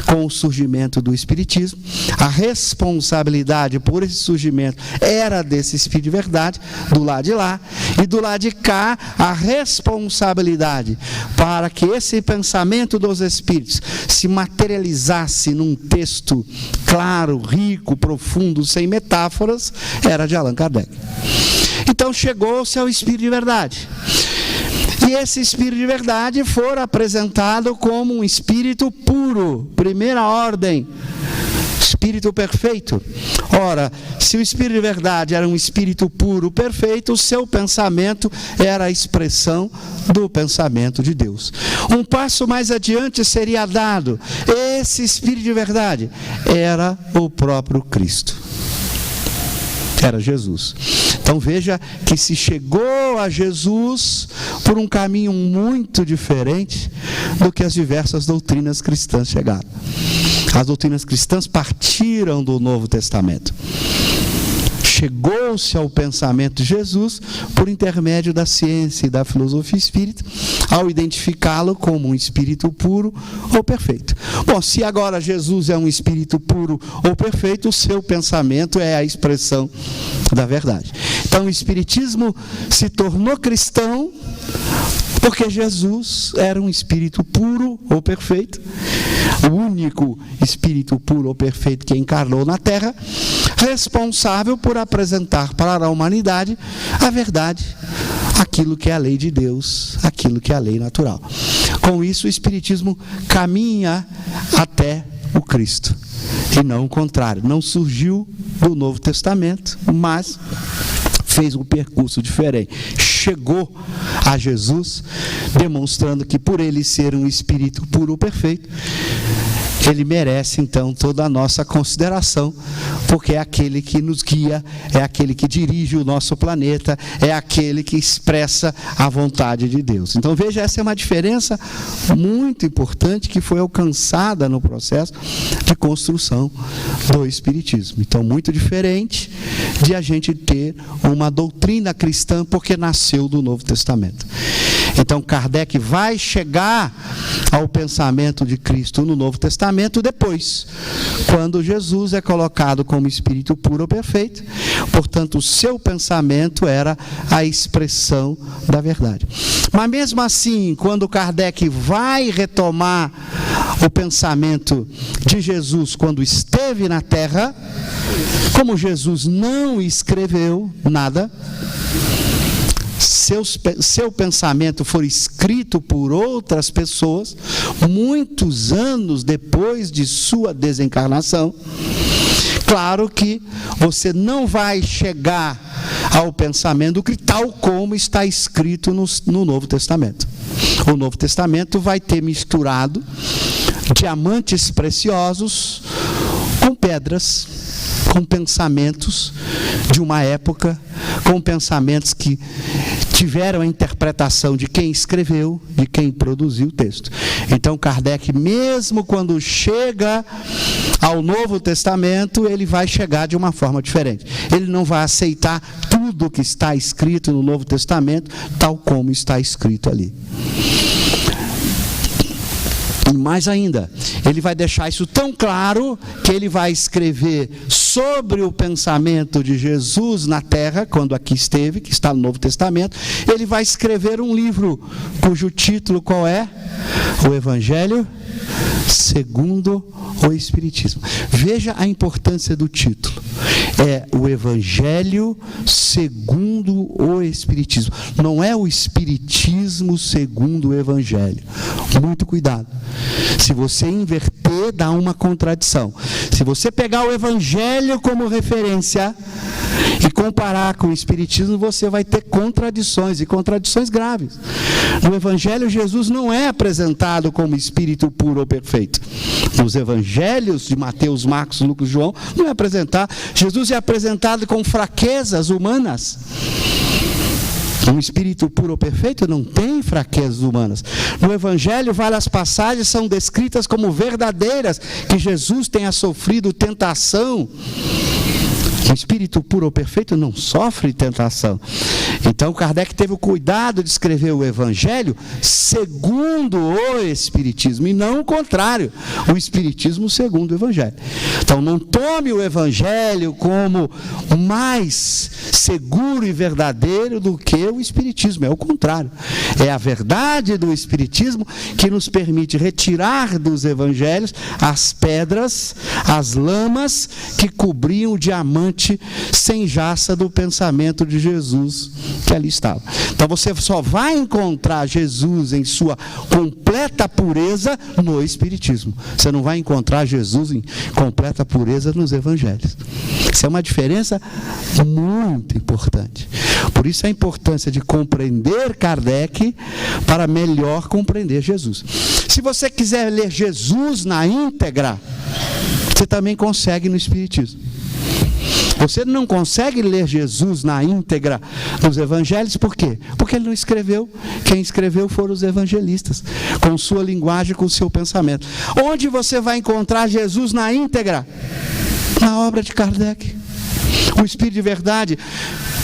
com o surgimento do Espiritismo. A responsabilidade por esse surgimento era desse Espírito de Verdade, do lado de lá, e do lado de cá, a responsabilidade para que esse pensamento dos Espíritos se materializasse num texto claro, rico, profundo, sem metáforas, era de Allan Kardec. Então chegou-se ao Espírito de Verdade. E esse Espírito de Verdade foi apresentado como um Espírito puro, primeira ordem, Espírito perfeito. Ora, se o Espírito de Verdade era um Espírito puro, perfeito, o seu pensamento era a expressão do pensamento de Deus. Um passo mais adiante seria dado. Esse Espírito de Verdade era o próprio Cristo. Era Jesus. Então veja que se chegou a Jesus por um caminho muito diferente do que as diversas doutrinas cristãs chegaram. As doutrinas cristãs partiram do Novo Testamento. Chegou-se ao pensamento de Jesus por intermédio da ciência e da filosofia espírita, ao identificá-lo como um espírito puro ou perfeito. Bom, se agora Jesus é um espírito puro ou perfeito, o seu pensamento é a expressão da verdade. Então o espiritismo se tornou cristão porque Jesus era um espírito puro ou perfeito, o único espírito puro ou perfeito que encarnou na Terra, responsável por apresentar para a humanidade a verdade, aquilo que é a lei de Deus, aquilo que é a lei natural. Com isso, o espiritismo caminha até o Cristo, e não o contrário. Não surgiu do Novo Testamento, mas fez um percurso diferente. Chegou a Jesus, demonstrando que por ele ser um espírito puro ou perfeito, ele merece então toda a nossa consideração, porque é aquele que nos guia, é aquele que dirige o nosso planeta, é aquele que expressa a vontade de Deus. Então veja, essa é uma diferença muito importante que foi alcançada no processo de construção do Espiritismo. Então muito diferente de a gente ter uma doutrina cristã porque nasceu do Novo Testamento. Então Kardec vai chegar ao pensamento de Cristo no Novo Testamento depois, quando Jesus é colocado como espírito puro ou perfeito. Portanto, o seu pensamento era a expressão da verdade. Mas mesmo assim, quando Kardec vai retomar o pensamento de Jesus quando esteve na Terra, como Jesus não escreveu nada, seu pensamento foi escrito por outras pessoas, muitos anos depois de sua desencarnação. Claro que você não vai chegar ao pensamento tal como está escrito no Novo Testamento. O Novo Testamento vai ter misturado diamantes preciosos com pedras, com pensamentos de uma época, com pensamentos que tiveram a interpretação de quem escreveu, de quem produziu o texto. Então Kardec, mesmo quando chega ao Novo Testamento, ele vai chegar de uma forma diferente. Ele não vai aceitar tudo o que está escrito no Novo Testamento, tal como está escrito ali. E mais ainda, ele vai deixar isso tão claro que ele vai escrever sobre o pensamento de Jesus na Terra, quando aqui esteve, que está no Novo Testamento. Ele vai escrever um livro cujo título qual é? O Evangelho segundo o Espiritismo. Veja a importância do título. é o Evangelho segundo o Espiritismo. Não é o Espiritismo segundo o Evangelho. Muito cuidado. Se você inverter, dá uma contradição. Se você pegar o Evangelho como referência e comparar com o Espiritismo, você vai ter contradições, e contradições graves. No Evangelho, Jesus não é apresentado como Espírito puro ou perfeito. Nos Evangelhos de Mateus, Marcos, Lucas e João, não é apresentado. Jesus é apresentado com fraquezas humanas. Um espírito puro ou perfeito não tem fraquezas humanas. No Evangelho, várias passagens são descritas como verdadeiras, que Jesus tenha sofrido tentação. O espírito puro ou perfeito não sofre tentação. Então Kardec teve o cuidado de escrever o Evangelho segundo o Espiritismo, e não o contrário, o Espiritismo segundo o Evangelho. Então não tome o Evangelho como mais seguro e verdadeiro do que o Espiritismo, é o contrário. É a verdade do Espiritismo que nos permite retirar dos Evangelhos as pedras, as lamas que cobriam o diamante sem jaça do pensamento de Jesus que ali estava. Então você só vai encontrar Jesus em sua completa pureza no Espiritismo. Você não vai encontrar Jesus em completa pureza nos Evangelhos. Isso é uma diferença muito importante. Por isso a importância de compreender Kardec para melhor compreender Jesus. Se você quiser ler Jesus na íntegra, você também consegue no Espiritismo. Você não consegue ler Jesus na íntegra nos Evangelhos, por quê? Porque ele não escreveu. Quem escreveu foram os evangelistas, com sua linguagem, com o seu pensamento. Onde você vai encontrar Jesus na íntegra? Na obra de Kardec. O Espírito de Verdade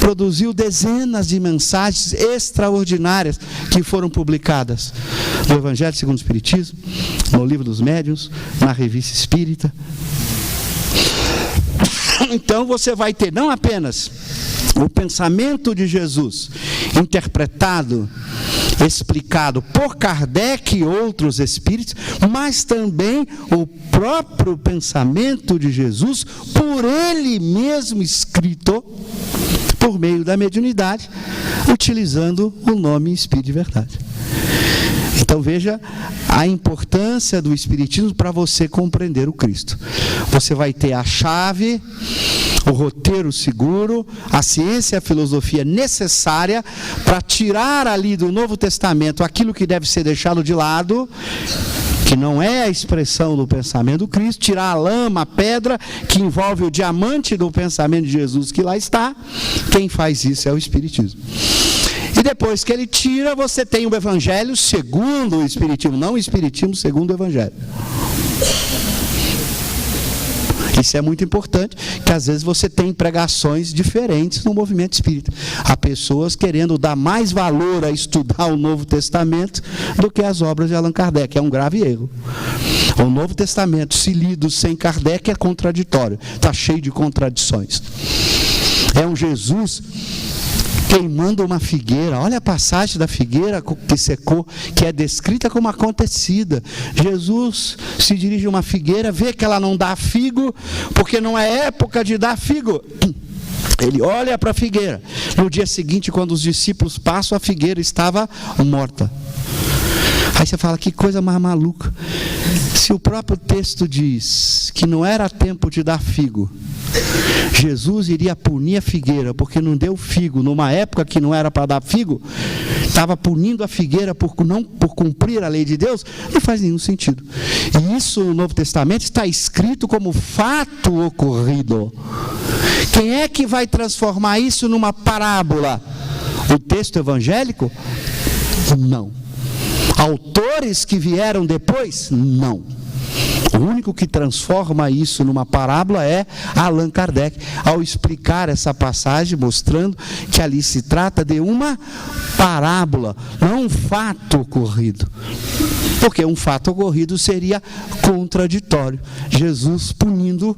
produziu dezenas de mensagens extraordinárias que foram publicadas no Evangelho segundo o Espiritismo, no Livro dos Médiuns, na Revista Espírita. Então você vai ter não apenas o pensamento de Jesus interpretado, explicado por Kardec e outros espíritos, mas também o próprio pensamento de Jesus por ele mesmo escrito por meio da mediunidade, utilizando o nome Espírito de Verdade. Então veja a importância do Espiritismo para você compreender o Cristo. Você vai ter a chave, o roteiro seguro, a ciência e a filosofia necessária para tirar ali do Novo Testamento aquilo que deve ser deixado de lado, que não é a expressão do pensamento do Cristo, tirar a lama, a pedra, que envolve o diamante do pensamento de Jesus que lá está. Quem faz isso é o Espiritismo. E depois que ele tira, você tem o Evangelho segundo o Espiritismo, não o Espiritismo segundo o Evangelho. Isso é muito importante, que às vezes você tem pregações diferentes no movimento espírita. Há pessoas querendo dar mais valor a estudar o Novo Testamento do que as obras de Allan Kardec. É um grave erro. O Novo Testamento, se lido sem Kardec, é contraditório. Está cheio de contradições. É um Jesus queimando uma figueira. Olha a passagem da figueira que secou, que é descrita como acontecida. Jesus se dirige a uma figueira, vê que ela não dá figo, porque não é época de dar figo. Ele olha para a figueira. No dia seguinte, quando os discípulos passam, a figueira estava morta. Aí você fala, que coisa mais maluca. Se o próprio texto diz que não era tempo de dar figo, Jesus iria punir a figueira porque não deu figo numa época que não era para dar figo, estava punindo a figueira por cumprir a lei de Deus, não faz nenhum sentido. E isso no Novo Testamento está escrito como fato ocorrido. Quem é que vai transformar isso numa parábola? O texto evangélico? Não. Autores que vieram depois? Não. O único que transforma isso numa parábola é Allan Kardec, ao explicar essa passagem, mostrando que ali se trata de uma parábola, não um fato ocorrido. Porque um fato ocorrido seria contraditório. Jesus punindo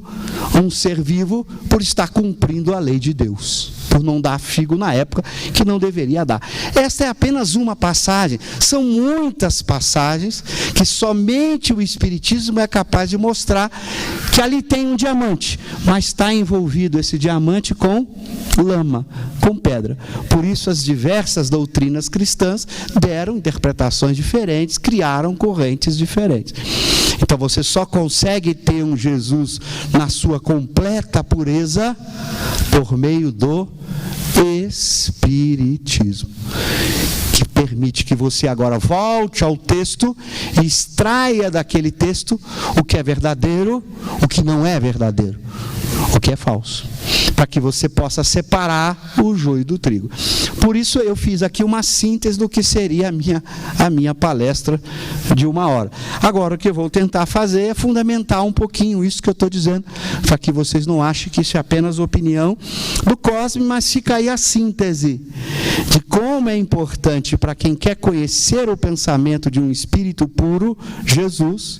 um ser vivo por estar cumprindo a lei de Deus. por não dar figo na época que não deveria dar. Esta é apenas uma passagem. São muitas passagens que somente o Espiritismo é capaz de mostrar que ali tem um diamante, mas está envolvido esse diamante com lama, com pedra. Por isso as diversas doutrinas cristãs deram interpretações diferentes, criaram correntes diferentes. Então você só consegue ter um Jesus na sua completa pureza por meio do Espiritismo, que permite que você agora volte ao texto e extraia daquele texto o que é verdadeiro, o que não é verdadeiro, o que é falso, para que você possa separar o joio do trigo. Por isso eu fiz aqui uma síntese do que seria a minha palestra de 1 hora. Agora o que eu vou tentar fazer é fundamentar um pouquinho isso que eu estou dizendo, para que vocês não achem que isso é apenas opinião do Cosme, mas fica aí a síntese de como é importante para quem quer conhecer o pensamento de um espírito puro, Jesus,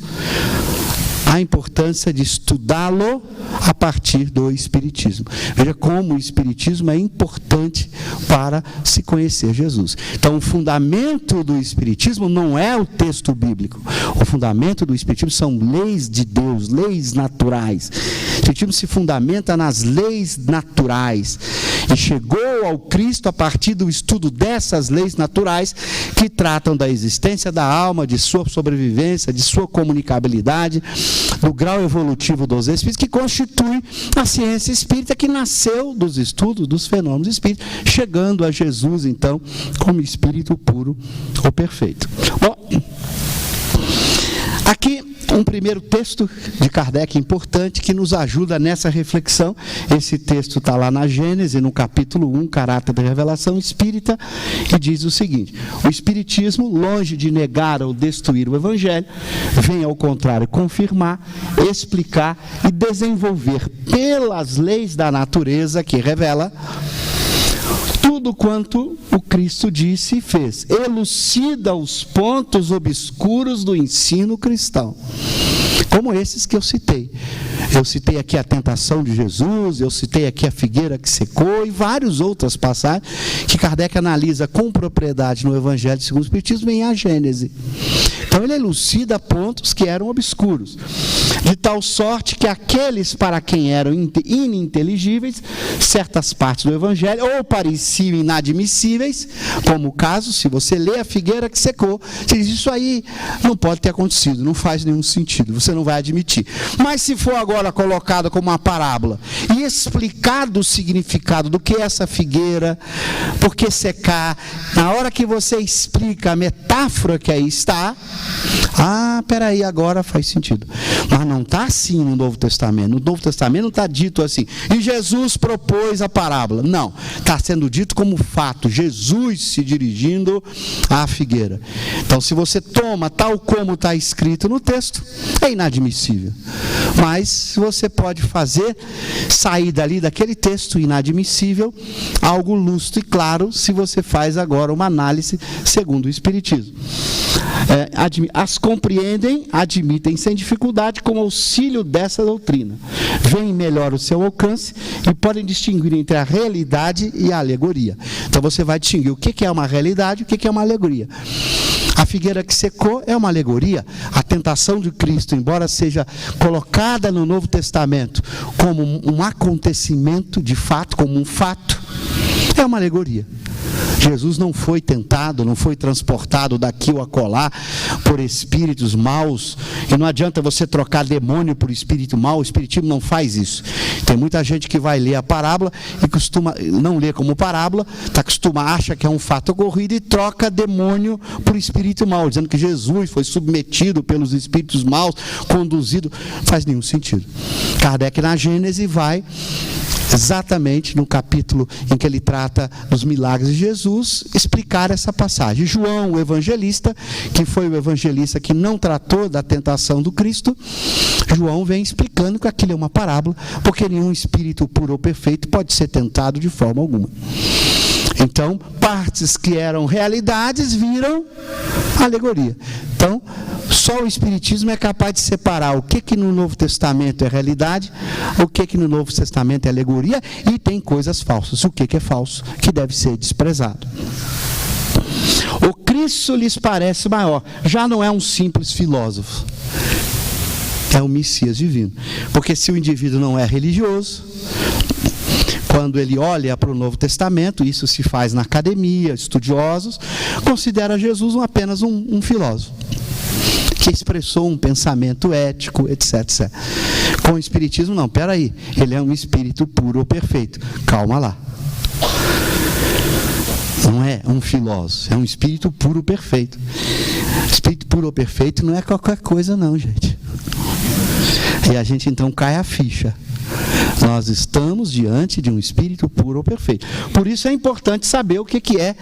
a importância de estudá-lo a partir do Espiritismo. Veja como o Espiritismo é importante para se conhecer Jesus. Então, o fundamento do Espiritismo não é o texto bíblico. O fundamento do Espiritismo são leis de Deus, leis naturais. O Espiritismo se fundamenta nas leis naturais. E chegou ao Cristo a partir do estudo dessas leis naturais que tratam da existência da alma, de sua sobrevivência, de sua comunicabilidade, do grau evolutivo dos espíritos, que constitui a ciência espírita, que nasceu dos estudos dos fenômenos espíritas, chegando a Jesus, então, como espírito puro ou perfeito. Bom, aqui um primeiro texto de Kardec importante que nos ajuda nessa reflexão. Esse texto está lá na Gênese, no capítulo 1, Caráter da Revelação Espírita, e diz o seguinte: o Espiritismo, longe de negar ou destruir o Evangelho, vem ao contrário confirmar, explicar e desenvolver pelas leis da natureza que revela tudo quanto o Cristo disse e fez. Elucida os pontos obscuros do ensino cristão, como esses que eu citei. Eu citei aqui a tentação de Jesus, eu citei aqui a figueira que secou e várias outras passagens que Kardec analisa com propriedade no Evangelho segundo o Espiritismo em A Gênese. Então ele elucida pontos que eram obscuros, de tal sorte que aqueles para quem eram ininteligíveis, certas partes do Evangelho, ou pareciam inadmissíveis, como o caso, se você lê a figueira que secou, você diz, isso aí não pode ter acontecido, não faz nenhum sentido, você não vai admitir. Mas se for agora colocado como uma parábola, e explicado o significado do que é essa figueira, por que secar, na hora que você explica a metáfora que aí está, peraí, agora faz sentido. Mas não está assim no Novo Testamento. No Novo Testamento não está dito assim, e Jesus propôs a parábola. Não, está sendo dito como fato, Jesus se dirigindo à figueira. Então, se você toma tal como está escrito no texto, é inadmissível. Mas você pode fazer sair dali daquele texto inadmissível algo lúcido e claro, se você faz agora uma análise segundo o Espiritismo. As compreendem, admitem sem dificuldade com auxílio dessa doutrina. Veem melhor o seu alcance e podem distinguir entre a realidade e a alegoria. Então você vai distinguir o que é uma realidade e o que é uma alegoria. A figueira que secou é uma alegoria. A tentação de Cristo, embora seja colocada no Novo Testamento como um acontecimento de fato, como um fato, é uma alegoria. Jesus não foi tentado, não foi transportado daqui ou acolá por espíritos maus, e não adianta você trocar demônio por espírito mau, o espiritismo não faz isso. Tem muita gente que vai ler a parábola e costuma não ler como parábola, acha que é um fato ocorrido e troca demônio por espírito mau, dizendo que Jesus foi submetido pelos espíritos maus, conduzido. Não faz nenhum sentido. Kardec na Gênese vai exatamente no capítulo em que ele trata dos milagres de Jesus, explicar essa passagem. João, o evangelista, que foi o evangelista que não tratou da tentação do Cristo, João vem explicando que aquilo é uma parábola, porque nenhum espírito puro ou perfeito pode ser tentado de forma alguma. Então, partes que eram realidades viram alegoria. Então, Só o Espiritismo é capaz de separar o que no Novo Testamento é realidade, o que no Novo Testamento é alegoria, e tem coisas falsas. O que é falso, que deve ser desprezado. O Cristo lhes parece maior. Já não é um simples filósofo. É o Messias divino. Porque se o indivíduo não é religioso, quando ele olha para o Novo Testamento, isso se faz na academia, estudiosos, considera Jesus apenas um filósofo, que expressou um pensamento ético, etc. Com o Espiritismo, não, peraí, ele é um espírito puro ou perfeito. Calma lá. Não é um filósofo, é um espírito puro perfeito. Espírito puro ou perfeito não é qualquer coisa não, gente. E a gente então cai a ficha. Nós estamos diante de um espírito puro ou perfeito. Por isso é importante saber o que é.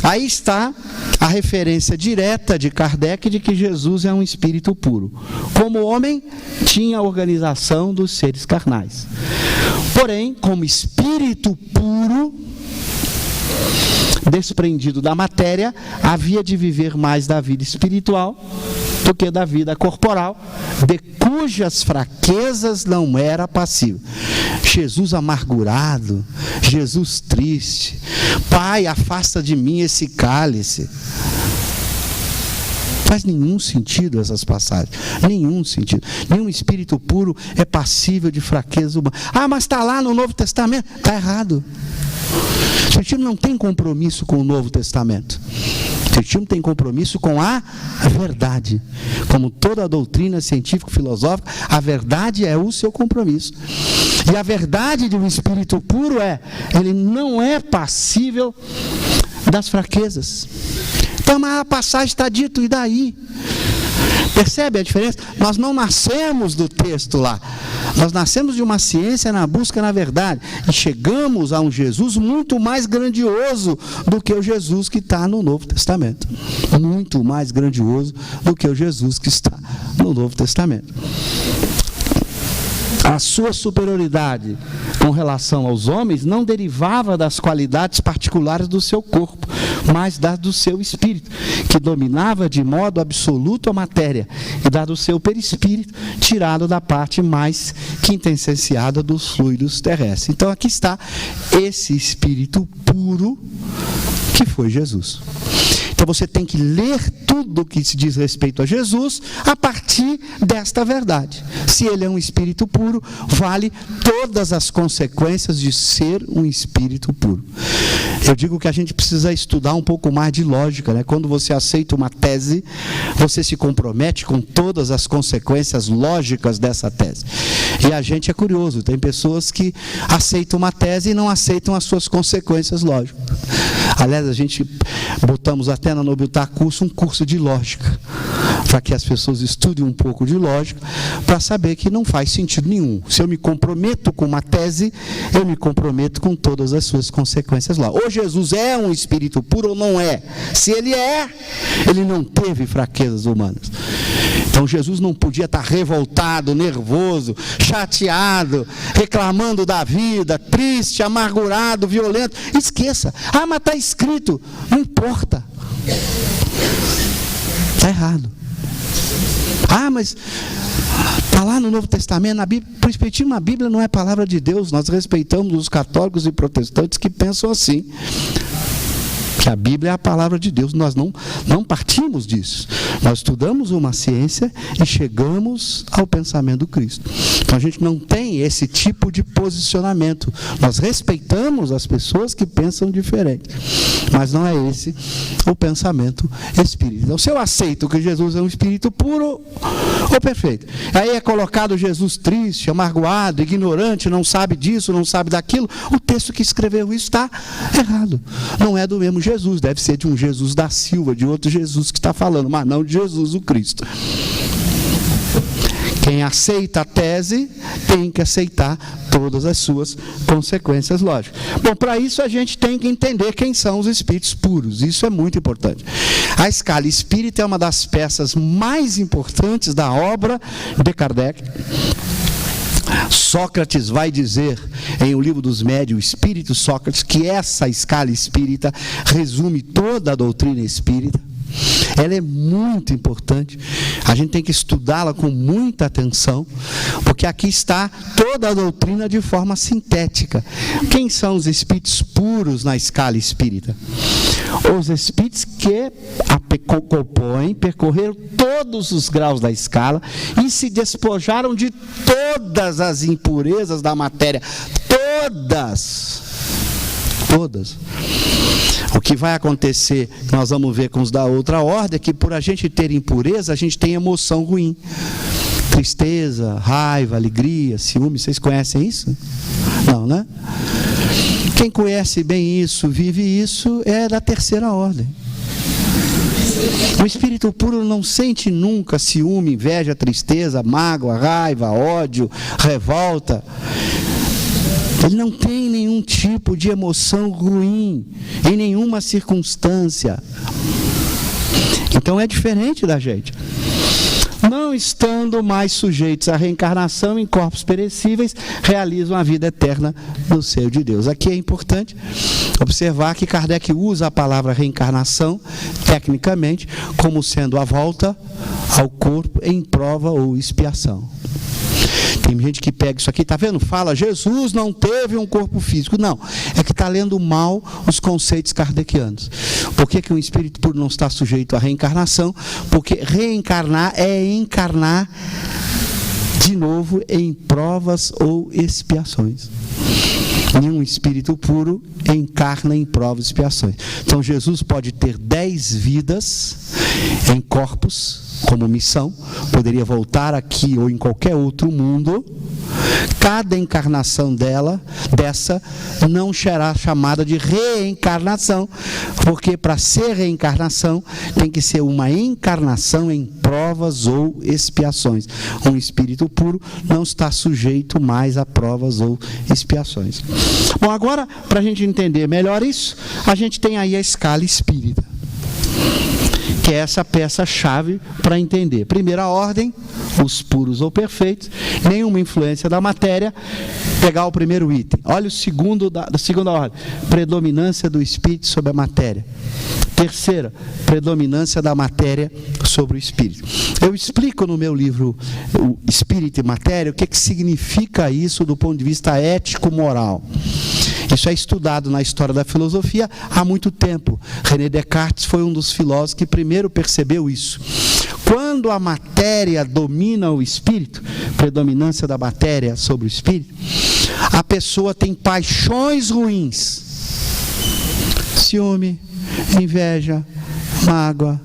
Aí está a referência direta de Kardec de que Jesus é um espírito puro. Como homem, tinha a organização dos seres carnais. Porém, como espírito puro, desprendido da matéria, havia de viver mais da vida espiritual do que da vida corporal, de cujas fraquezas não era passível. Jesus amargurado, Jesus triste, Pai, afasta de mim esse cálice. Faz nenhum sentido essas passagens, nenhum sentido. Nenhum espírito puro é passível de fraqueza humana. Ah, mas está lá no Novo Testamento. Está errado. O Espiritismo não tem compromisso com o Novo Testamento. O Espiritismo tem compromisso com a verdade. Como toda a doutrina científico-filosófica, a verdade é o seu compromisso. E a verdade de um espírito puro ele não é passível das fraquezas. Então, mas a passagem está dito, e daí? Percebe a diferença? Nós não nascemos do texto lá. Nós nascemos de uma ciência na busca na verdade. E chegamos a um Jesus muito mais grandioso do que o Jesus que está no Novo Testamento. Muito mais grandioso do que o Jesus que está no Novo Testamento. A sua superioridade com relação aos homens não derivava das qualidades particulares do seu corpo, mas da do seu espírito, que dominava de modo absoluto a matéria, e da do seu perispírito, tirado da parte mais quintessenciada dos fluidos terrestres. Então aqui está esse espírito puro que foi Jesus. Então você tem que ler tudo que se diz respeito a Jesus a partir desta verdade. Se ele é um espírito puro, vale todas as consequências de ser um espírito puro. Eu digo que a gente precisa estudar um pouco mais de lógica, né? Quando você aceita uma tese, você se compromete com todas as consequências lógicas dessa tese. E a gente é curioso, tem pessoas que aceitam uma tese e não aceitam as suas consequências lógicas. Aliás, a gente botamos até na Nobiltar Curso um curso de lógica, para que as pessoas estudem um pouco de lógica, para saber que não faz sentido nenhum. Se eu me comprometo com uma tese, eu me comprometo com todas as suas consequências lá. Ou Jesus é um espírito puro ou não é. Se ele é, ele não teve fraquezas humanas. Então Jesus não podia estar revoltado, nervoso, chateado, reclamando da vida, triste, amargurado, violento. Esqueça. Ah, mas está escrito. Não importa. Está errado. Ah, mas está lá no Novo Testamento, na Bíblia. Para o Espiritismo, a Bíblia não é palavra de Deus. Nós respeitamos os católicos e protestantes que pensam assim. Que a Bíblia é a palavra de Deus. Nós não partimos disso. Nós estudamos uma ciência e chegamos ao pensamento do Cristo. Então a gente não tem esse tipo de posicionamento. Nós respeitamos as pessoas que pensam diferente. Mas não é esse o pensamento espírita. Então, se eu aceito que Jesus é um espírito puro ou perfeito, aí é colocado Jesus triste, amargoado, ignorante, não sabe disso, não sabe daquilo, o texto que escreveu isso está errado. Não é do mesmo Jesus, deve ser de um Jesus da Silva, de outro Jesus que está falando, mas não de Jesus o Cristo. Quem aceita a tese tem que aceitar todas as suas consequências lógicas. Bom, para isso a gente tem que entender quem são os espíritos puros. Isso é muito importante. A escala espírita é uma das peças mais importantes da obra de Kardec. Sócrates vai dizer em O Livro dos Médiuns, o Espírito Sócrates, que essa escala espírita resume toda a doutrina espírita. Ela é muito importante. A gente tem que estudá-la com muita atenção, porque aqui está toda a doutrina de forma sintética. Quem são os espíritos puros na escala espírita? Os espíritos que compõem, percorreram todos os graus da escala e se despojaram de todas as impurezas da matéria. Todas. O que vai acontecer, nós vamos ver com os da outra ordem, é que por a gente ter impureza, a gente tem emoção ruim. Tristeza, raiva, alegria, ciúme. Vocês conhecem isso? Não, né? Quem conhece bem isso, vive isso, é da terceira ordem. O espírito puro não sente nunca ciúme, inveja, tristeza, mágoa, raiva, ódio, revolta. Ele não tem nenhum tipo de emoção ruim, em nenhuma circunstância. Então é diferente da gente. Não estando mais sujeitos à reencarnação em corpos perecíveis, realizam a vida eterna no seio de Deus. Aqui é importante observar que Kardec usa a palavra reencarnação, tecnicamente, como sendo a volta ao corpo em prova ou expiação. Tem gente que pega isso aqui, está vendo? Fala, Jesus não teve um corpo físico. Não, é que está lendo mal os conceitos kardecianos. Por que um espírito puro não está sujeito à reencarnação? Porque reencarnar é encarnar de novo em provas ou expiações. Nenhum espírito puro encarna em provas e expiações. Então Jesus pode ter 10 vidas em corpos como missão, poderia voltar aqui ou em qualquer outro mundo. Cada encarnação dessa não será chamada de reencarnação, porque para ser reencarnação tem que ser uma encarnação em provas ou expiações. Um espírito puro não está sujeito mais a provas ou expiações. Bom, agora, para a gente entender melhor isso, a gente tem aí a escala espírita, que é essa peça-chave para entender. Primeira ordem, os puros ou perfeitos, nenhuma influência da matéria. Pegar o primeiro item. Olha o segundo da segunda ordem, predominância do espírito sobre a matéria. Terceira, predominância da matéria sobre o espírito. Eu explico no meu livro o Espírito e Matéria o que significa isso do ponto de vista ético-moral. Isso é estudado na história da filosofia há muito tempo. René Descartes foi um dos filósofos que primeiro percebeu isso. Quando a matéria domina o espírito, predominância da matéria sobre o espírito, a pessoa tem paixões ruins. Ciúme, inveja, mágoa,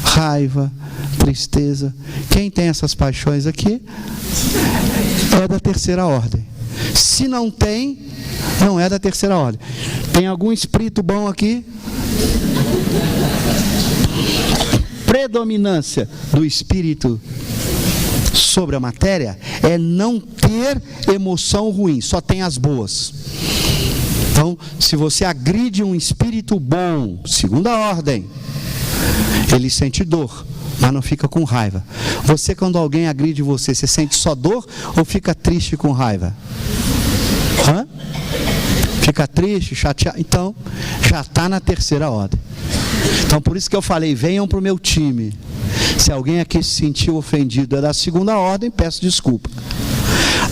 raiva, tristeza. Quem tem essas paixões aqui é da terceira ordem. Se não tem, não é da terceira ordem. Tem algum espírito bom aqui? Predominância do espírito sobre a matéria é não ter emoção ruim, só tem as boas. Então, se você agride um espírito bom, segunda ordem, ele sente dor, mas não fica com raiva. Você, quando alguém agride você, você sente só dor ou fica triste com raiva? Hã? Fica triste, chateado? Então, já está na terceira ordem. Então, por isso que eu falei, venham para o meu time. Se alguém aqui se sentiu ofendido é da segunda ordem, peço desculpa.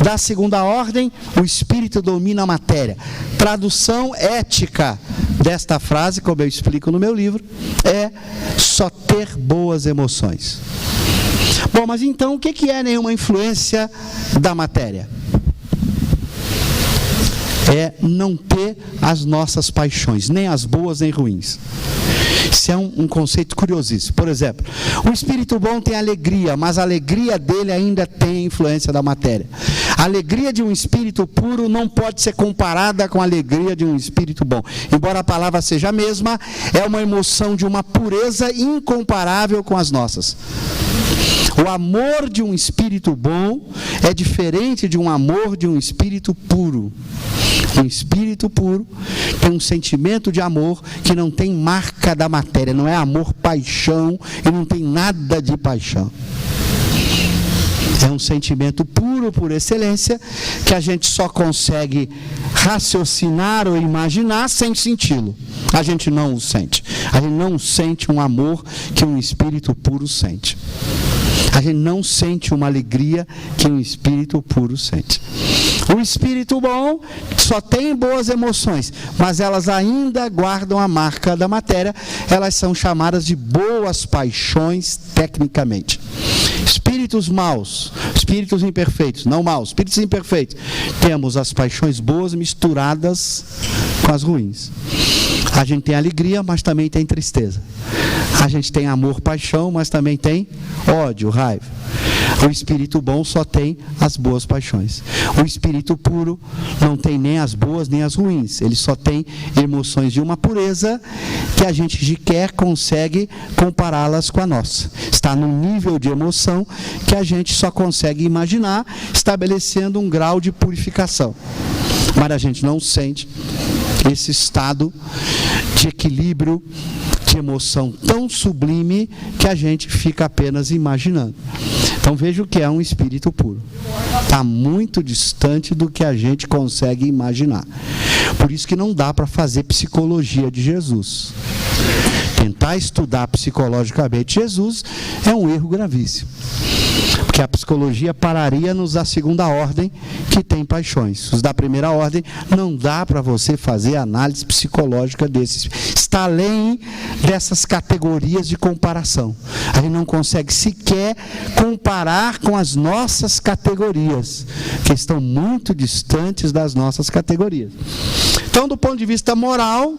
Da segunda ordem, o espírito domina a matéria. Tradução ética desta frase, como eu explico no meu livro, é só ter boas emoções. Bom, mas então o que é nenhuma influência da matéria? É não ter as nossas paixões, nem as boas nem ruins. Isso é um conceito curiosíssimo. Por exemplo, o espírito bom tem alegria, mas a alegria dele ainda tem influência da matéria. A alegria de um espírito puro não pode ser comparada com a alegria de um espírito bom. Embora a palavra seja a mesma, é uma emoção de uma pureza incomparável com as nossas. O amor de um espírito bom é diferente de um amor de um espírito puro. Um espírito puro tem um sentimento de amor que não tem marca da matéria, não é amor, paixão, e não tem nada de paixão. É um sentimento puro por excelência, que a gente só consegue raciocinar ou imaginar sem senti-lo. A gente não o sente. A gente não sente um amor que um espírito puro sente. A gente não sente uma alegria que um espírito puro sente. O espírito bom só tem boas emoções, mas elas ainda guardam a marca da matéria. Elas são chamadas de boas paixões tecnicamente. Espíritos maus, espíritos imperfeitos, não maus, espíritos imperfeitos. Temos as paixões boas misturadas com as ruins. A gente tem alegria, mas também tem tristeza. A gente tem amor, paixão, mas também tem ódio, raiva. O espírito bom só tem as boas paixões. O espírito puro não tem nem as boas nem as ruins. Ele só tem emoções de uma pureza que a gente sequer consegue compará-las com a nossa. Está num nível de emoção que a gente só consegue imaginar, estabelecendo um grau de purificação. Mas a gente não sente esse estado de equilíbrio, de emoção tão sublime que a gente fica apenas imaginando. Então veja o que é um espírito puro. Está muito distante do que a gente consegue imaginar. Por isso que não dá para fazer psicologia de Jesus. Tentar estudar psicologicamente Jesus é um erro gravíssimo. Porque a psicologia pararia-nos da segunda ordem, que tem paixões. Os da primeira ordem, não dá para você fazer análise psicológica desses. Está além dessas categorias de comparação. A gente não consegue sequer comparar com as nossas categorias, que estão muito distantes das nossas categorias. Então, do ponto de vista moral,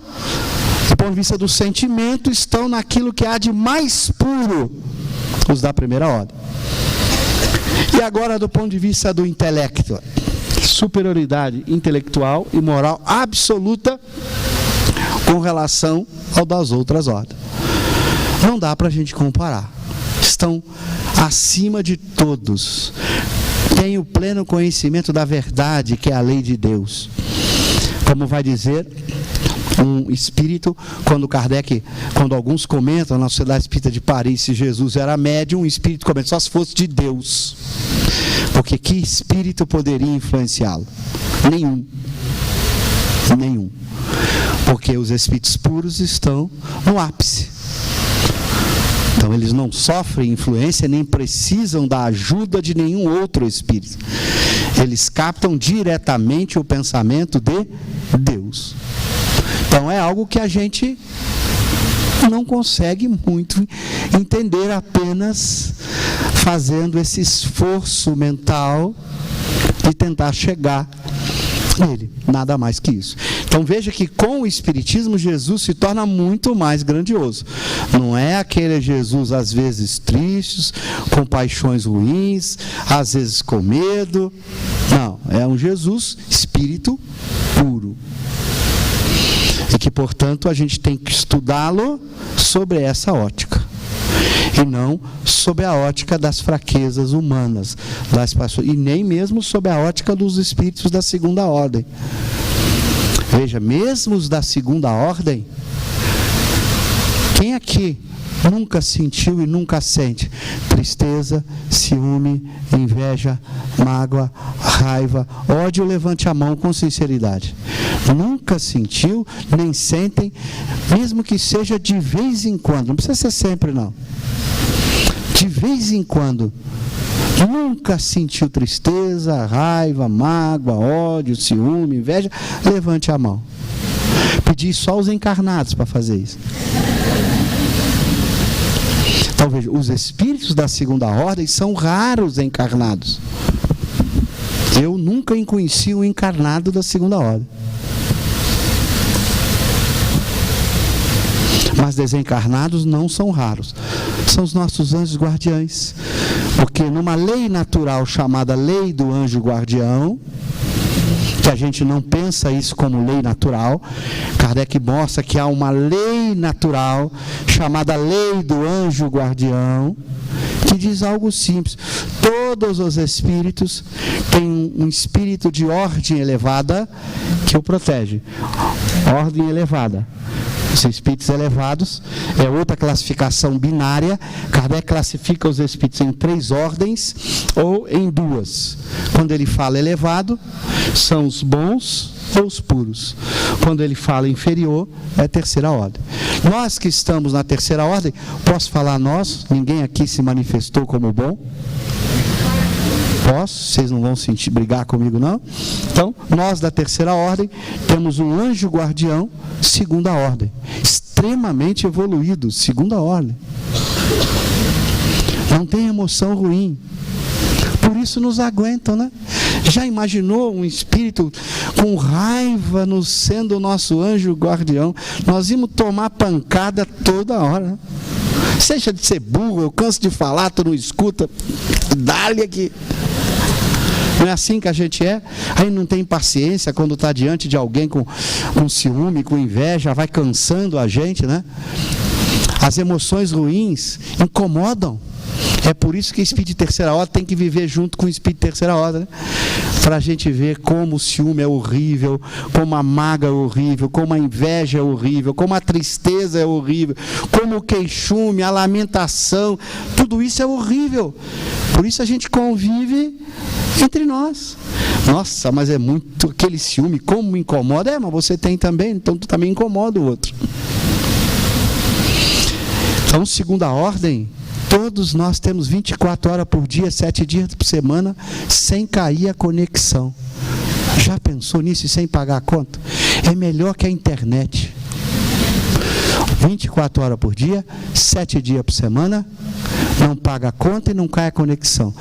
do ponto de vista do sentimento, estão naquilo que há de mais puro, os da primeira ordem. E agora, do ponto de vista do intelecto, superioridade intelectual e moral absoluta com relação ao das outras ordens. Não dá para a gente comparar. Estão acima de todos. Têm o pleno conhecimento da verdade, que é a lei de Deus. Como vai dizer um espírito, quando alguns comentam na Sociedade Espírita de Paris, se Jesus era médium, um espírito comenta, só se fosse de Deus. Porque que espírito poderia influenciá-lo? Nenhum. Nenhum. Porque os espíritos puros estão no ápice. Então eles não sofrem influência, nem precisam da ajuda de nenhum outro espírito. Eles captam diretamente o pensamento de Deus. Então é algo que a gente não consegue muito entender apenas fazendo esse esforço mental de tentar chegar nele, nada mais que isso. Então veja que com o Espiritismo Jesus se torna muito mais grandioso. Não é aquele Jesus às vezes triste, com paixões ruins, às vezes com medo. Não, é um Jesus espírito puro. E que, portanto, a gente tem que estudá-lo sobre essa ótica. E não sob a ótica das fraquezas humanas, das pessoas, e nem mesmo sob a ótica dos espíritos da segunda ordem. Veja, mesmo os da segunda ordem, quem aqui nunca sentiu e nunca sente tristeza, ciúme, inveja, mágoa, raiva, ódio? Levante a mão com sinceridade. Nunca sentiu, nem sentem, mesmo que seja de vez em quando, não precisa ser sempre não. De vez em quando, nunca sentiu tristeza, raiva, mágoa, ódio, ciúme, inveja? Levante a mão. Pedi só os encarnados para fazer isso. Então veja, os espíritos da segunda ordem são raros encarnados. Eu nunca conheci um encarnado da segunda ordem. Mas desencarnados não são raros. São os nossos anjos guardiães. Porque numa lei natural chamada lei do anjo guardião, que a gente não pensa isso como lei natural, Kardec mostra que há uma lei natural chamada lei do anjo guardião, que diz algo simples: todos os espíritos têm um espírito de ordem elevada que o protege. Ordem elevada. Os espíritos elevados é outra classificação binária. Kardec classifica os espíritos em 3 ordens ou em 2. Quando ele fala elevado, são os bons ou os puros. Quando ele fala inferior, é a 3ª ordem. Nós que estamos na 3ª ordem, posso falar nós? Ninguém aqui se manifestou como bom? Posso? Vocês não vão brigar comigo, não? Então, nós da 3ª ordem temos um anjo guardião, 2ª ordem, extremamente evoluído, 2ª ordem. Não tem emoção ruim. Por isso nos aguentam, né? Já imaginou um espírito com raiva nos sendo o nosso anjo guardião? Nós íamos tomar pancada toda hora, né? Deixa de ser burro, eu canso de falar, tu não escuta, dá-lhe aqui. Não é assim que a gente é? Aí não tem paciência quando está diante de alguém com ciúme, com inveja, vai cansando a gente, né? As emoções ruins incomodam. É por isso que o espírito de 3ª ordem tem que viver junto com o espírito de 3ª ordem, né? Para a gente ver como o ciúme é horrível, como a mágoa é horrível, como a inveja é horrível, como a tristeza é horrível, como o queixume, a lamentação, tudo isso é horrível. Por isso a gente convive entre nós. Nossa, mas é muito aquele ciúme, como me incomoda. Mas você tem também, então tu também incomoda o outro. Então, 2ª ordem, todos nós temos 24 horas por dia, 7 dias por semana, sem cair a conexão. Já pensou nisso e sem pagar a conta? É melhor que a internet. 24 horas por dia, 7 dias por semana, não paga a conta e não cai a conexão.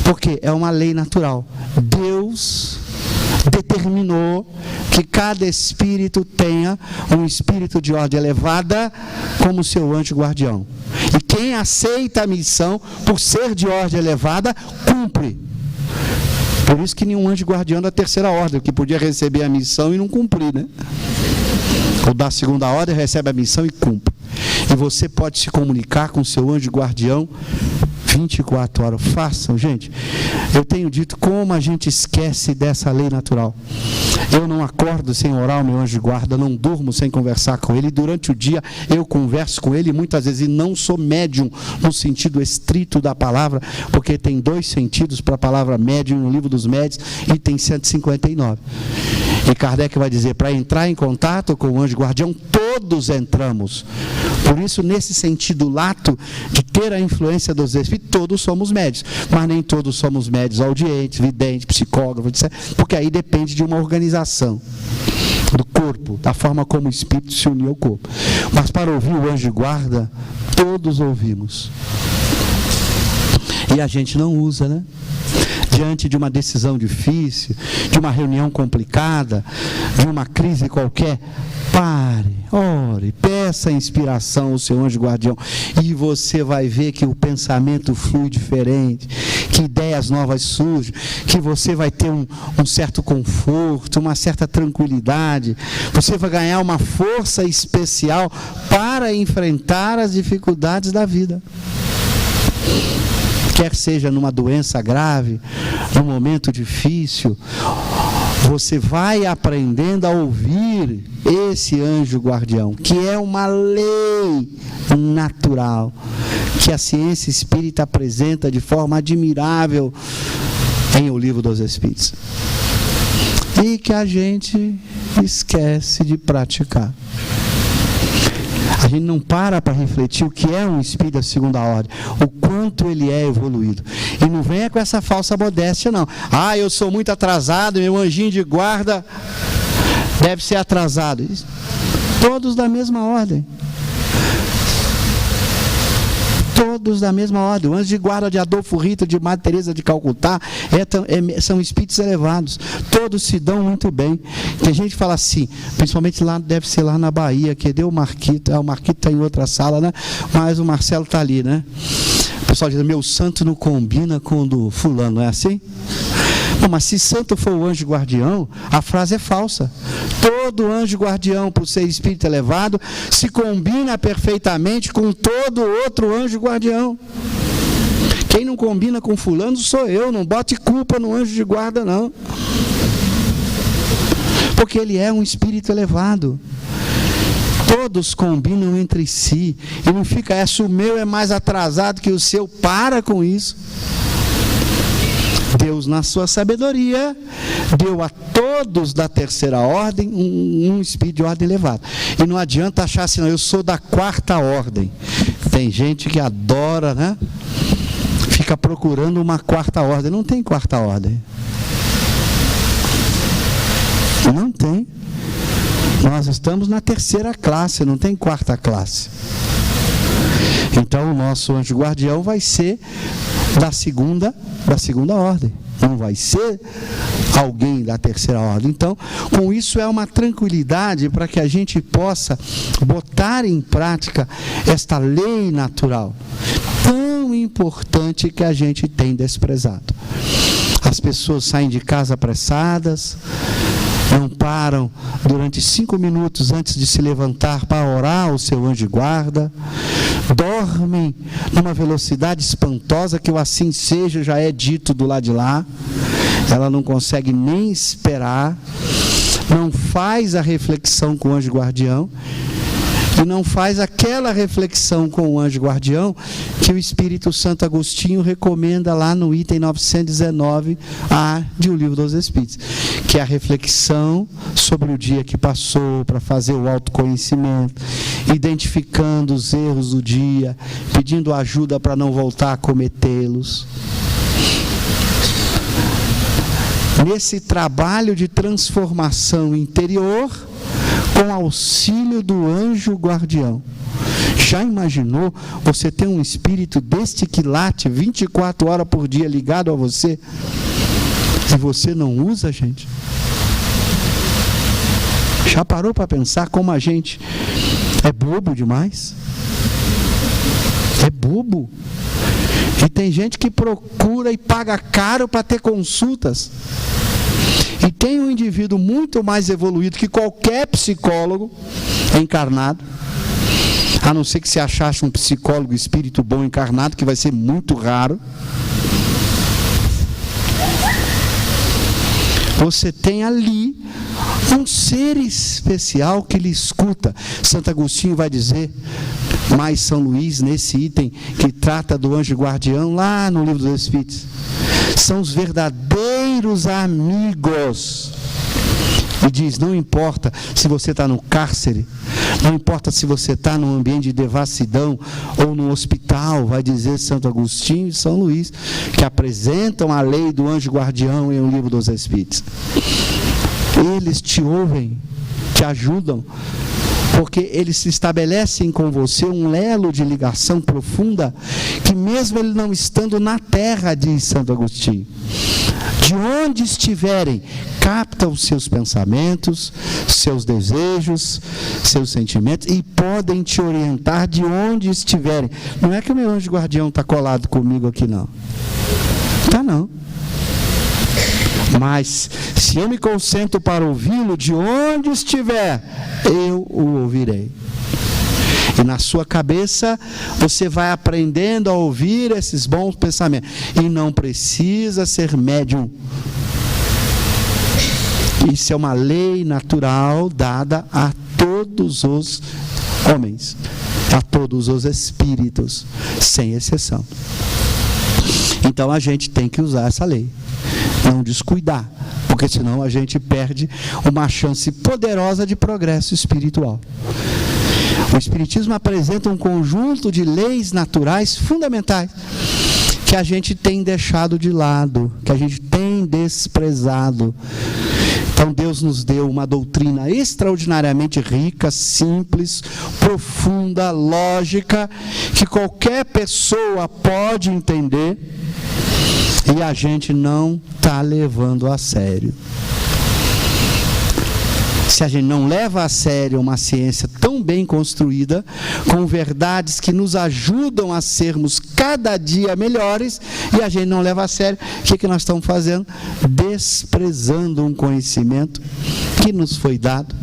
Porque é uma lei natural. Deus determinou que cada espírito tenha um espírito de ordem elevada como seu anjo guardião. E quem aceita a missão por ser de ordem elevada, cumpre. Por isso que nenhum anjo guardião da 3ª ordem, que podia receber a missão e não cumprir, né? O da 2ª ordem recebe a missão e cumpre. E você pode se comunicar com o seu anjo guardião 24 horas. Façam, gente. Eu tenho dito como a gente esquece dessa lei natural. Eu não acordo sem orar o meu anjo de guarda, não durmo sem conversar com ele. Durante o dia eu converso com ele muitas vezes, e não sou médium no sentido estrito da palavra, porque tem 2 sentidos para a palavra médium no livro dos médiuns e tem 159. E Kardec vai dizer, para entrar em contato com o anjo guardião, todos entramos. Por isso, nesse sentido lato de ter a influência dos espíritos, todos somos médios, mas nem todos somos médios audientes, videntes, psicógrafos, etc., porque aí depende de uma organização do corpo, da forma como o espírito se uniu ao corpo. Mas para ouvir o anjo guarda, todos ouvimos. E a gente não usa, né? Diante de uma decisão difícil, de uma reunião complicada, de uma crise qualquer, pare, ore, peça inspiração ao seu anjo guardião, e você vai ver que o pensamento flui diferente, que ideias novas surgem, que você vai ter um certo conforto, uma certa tranquilidade, você vai ganhar uma força especial para enfrentar as dificuldades da vida. Quer seja numa doença grave, num momento difícil, você vai aprendendo a ouvir esse anjo guardião, que é uma lei natural, que a ciência espírita apresenta de forma admirável em O Livro dos Espíritos, e que a gente esquece de praticar. A gente não para refletir o que é um espírito da 2ª ordem, o quanto ele é evoluído. E não venha com essa falsa modéstia, não. Ah, eu sou muito atrasado, meu anjinho de guarda deve ser atrasado. Todos da mesma ordem. Todos da mesma ordem. O anjo de guarda de Adolfo Rito, de Madre Teresa de Calcutá, são espíritos elevados. Todos se dão muito bem. Tem gente que fala assim, principalmente lá, deve ser lá na Bahia, que deu o Marquito. O Marquito está em outra sala, né? Mas o Marcelo está ali, né? O pessoal diz, meu santo não combina com o do fulano, não é assim? Não, mas se santo for o anjo guardião, a frase é falsa. Todo anjo guardião, por ser espírito elevado, se combina perfeitamente com todo outro anjo guardião. Quem não combina com fulano sou eu, não bote culpa no anjo de guarda, não. Porque ele é um espírito elevado. Todos combinam entre si. E não fica essa, o meu é mais atrasado que o seu. Para com isso. Deus, na sua sabedoria, deu a todos da terceira ordem um espírito de ordem elevada. E não adianta achar assim, não, eu sou da quarta ordem. Tem gente que adora, né? Fica procurando uma quarta ordem. Não tem quarta ordem. Não tem. Nós estamos na terceira classe, não tem quarta classe. Então o nosso anjo guardião vai ser da segunda ordem. Não vai ser alguém da terceira ordem. Então, com isso é uma tranquilidade para que a gente possa botar em prática esta lei natural tão importante que a gente tem desprezado. As pessoas saem de casa apressadas, não param durante 5 minutos antes de se levantar para orar o seu anjo de guarda, dormem numa velocidade espantosa que o assim seja já é dito do lado de lá, ela não consegue nem esperar, não faz a reflexão com o anjo guardião, e não faz aquela reflexão com o anjo guardião que o Espírito Santo Agostinho recomenda lá no item 919A de O Livro dos Espíritos, que é a reflexão sobre o dia que passou, para fazer o autoconhecimento, identificando os erros do dia, pedindo ajuda para não voltar a cometê-los. Nesse trabalho de transformação interior, com auxílio do anjo guardião. Já imaginou você ter um espírito deste que late 24 horas por dia ligado a você e você não usa, gente? Já parou para pensar como a gente é bobo demais? É bobo. E tem gente que procura e paga caro para ter consultas. E tem um indivíduo muito mais evoluído que qualquer psicólogo encarnado, a não ser que se achasse um psicólogo espírito bom encarnado, que vai ser muito raro. Você tem ali um ser especial que lhe escuta. Santo Agostinho vai dizer, mais São Luís, nesse item que trata do anjo guardião, lá no Livro dos Espíritos, são os verdadeiros amigos. E diz, não importa se você está no cárcere, não importa se você está num ambiente de devassidão ou no hospital, vai dizer Santo Agostinho e São Luís, que apresentam a lei do anjo guardião em O Livro dos Espíritos. Eles te ouvem, te ajudam, porque eles se estabelecem com você um elo de ligação profunda, que mesmo ele não estando na terra, diz Santo Agostinho, de onde estiverem, captam os seus pensamentos, seus desejos, seus sentimentos, e podem te orientar de onde estiverem. Não é que o meu anjo guardião está colado comigo aqui, não. Está não. Mas, se eu me concentro para ouvi-lo, de onde estiver, eu o ouvirei. E na sua cabeça, você vai aprendendo a ouvir esses bons pensamentos. E não precisa ser médium. Isso é uma lei natural dada a todos os homens, a todos os espíritos, sem exceção. Então a gente tem que usar essa lei, não descuidar, porque senão a gente perde uma chance poderosa de progresso espiritual. O Espiritismo apresenta um conjunto de leis naturais fundamentais que a gente tem deixado de lado, que a gente tem desprezado. Então Deus nos deu uma doutrina extraordinariamente rica, simples, profunda, lógica, que qualquer pessoa pode entender, e a gente não está levando a sério. Se a gente não leva a sério uma ciência tão bem construída, com verdades que nos ajudam a sermos cada dia melhores, e a gente não leva a sério, o que nós estamos fazendo? Desprezando um conhecimento que nos foi dado,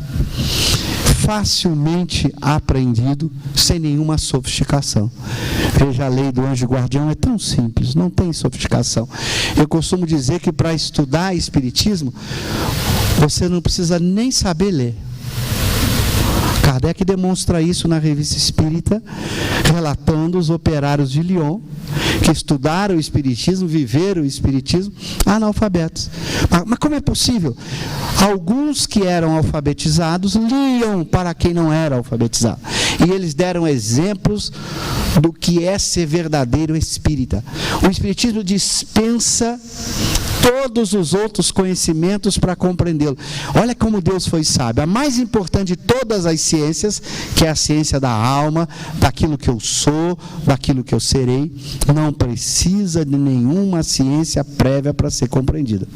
facilmente aprendido, sem nenhuma sofisticação. Veja, a lei do anjo guardião é tão simples, não tem sofisticação. Eu costumo dizer que para estudar Espiritismo, você não precisa nem saber ler. Kardec demonstra isso na Revista Espírita, relatando os operários de Lyon, que estudaram o Espiritismo, viveram o Espiritismo, analfabetos. Mas como é possível? Alguns que eram alfabetizados liam para quem não era alfabetizado. E eles deram exemplos do que é ser verdadeiro espírita. O Espiritismo dispensa todos os outros conhecimentos para compreendê-lo. Olha como Deus foi sábio. A mais importante de todas as ciências, que é a ciência da alma, daquilo que eu sou, daquilo que eu serei, não precisa de nenhuma ciência prévia para ser compreendida.